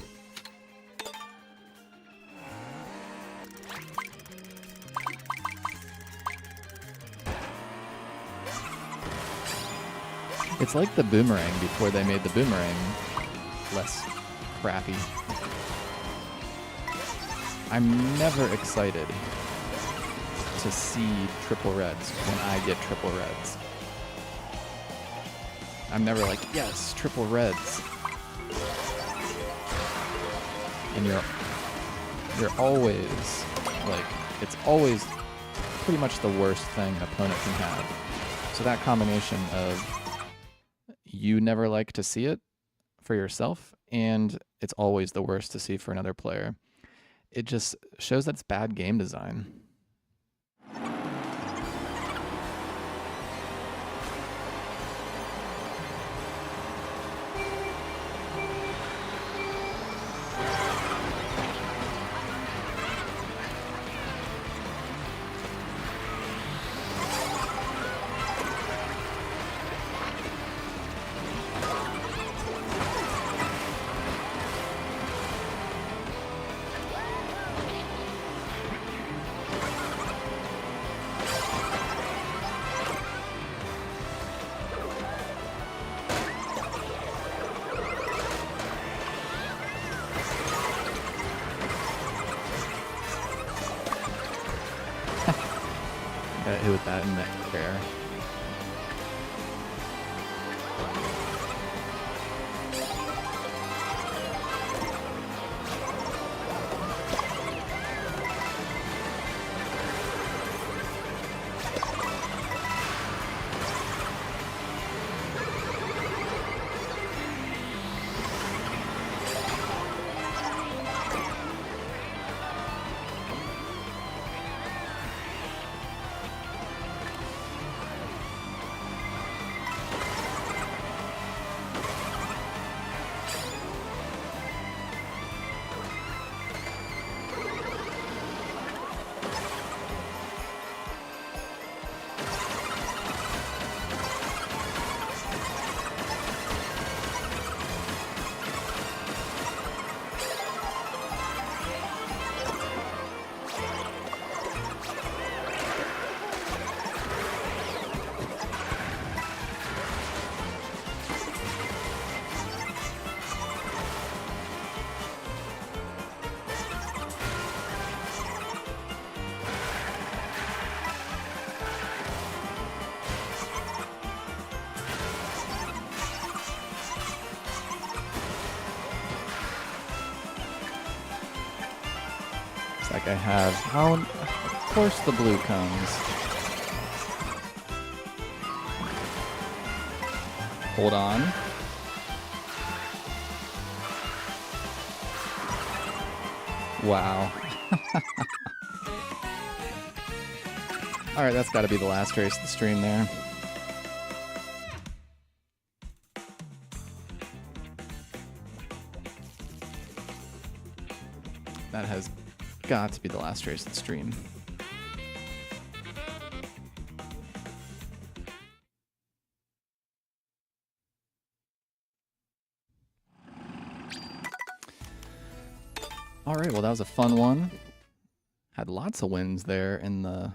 It's like the boomerang before they made the boomerang less crappy. I'm never excited to see triple reds when I get triple reds. I'm never like, yes, triple reds. And you're always like, it's always pretty much the worst thing an opponent can have. So that combination of you never like to see it for yourself, and it's always the worst to see for another player. It just shows that it's bad game design. Got hit with that in the air. Like I have. Oh, of course the blue comes. Hold on. Wow. Alright, that's got to be the last race of the stream there. That has got to be the last race of the stream. All right, well, that was a fun one. Had lots of wins there in the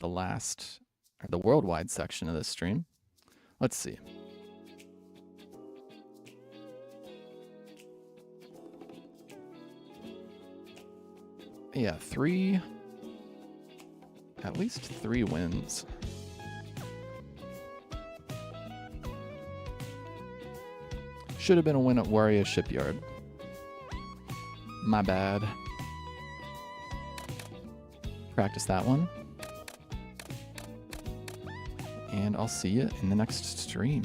last, or the worldwide section of this stream. Let's see. Yeah, at least three wins. Should have been a win at Waria Shipyard. My bad. Practice that one. And I'll see you in the next stream.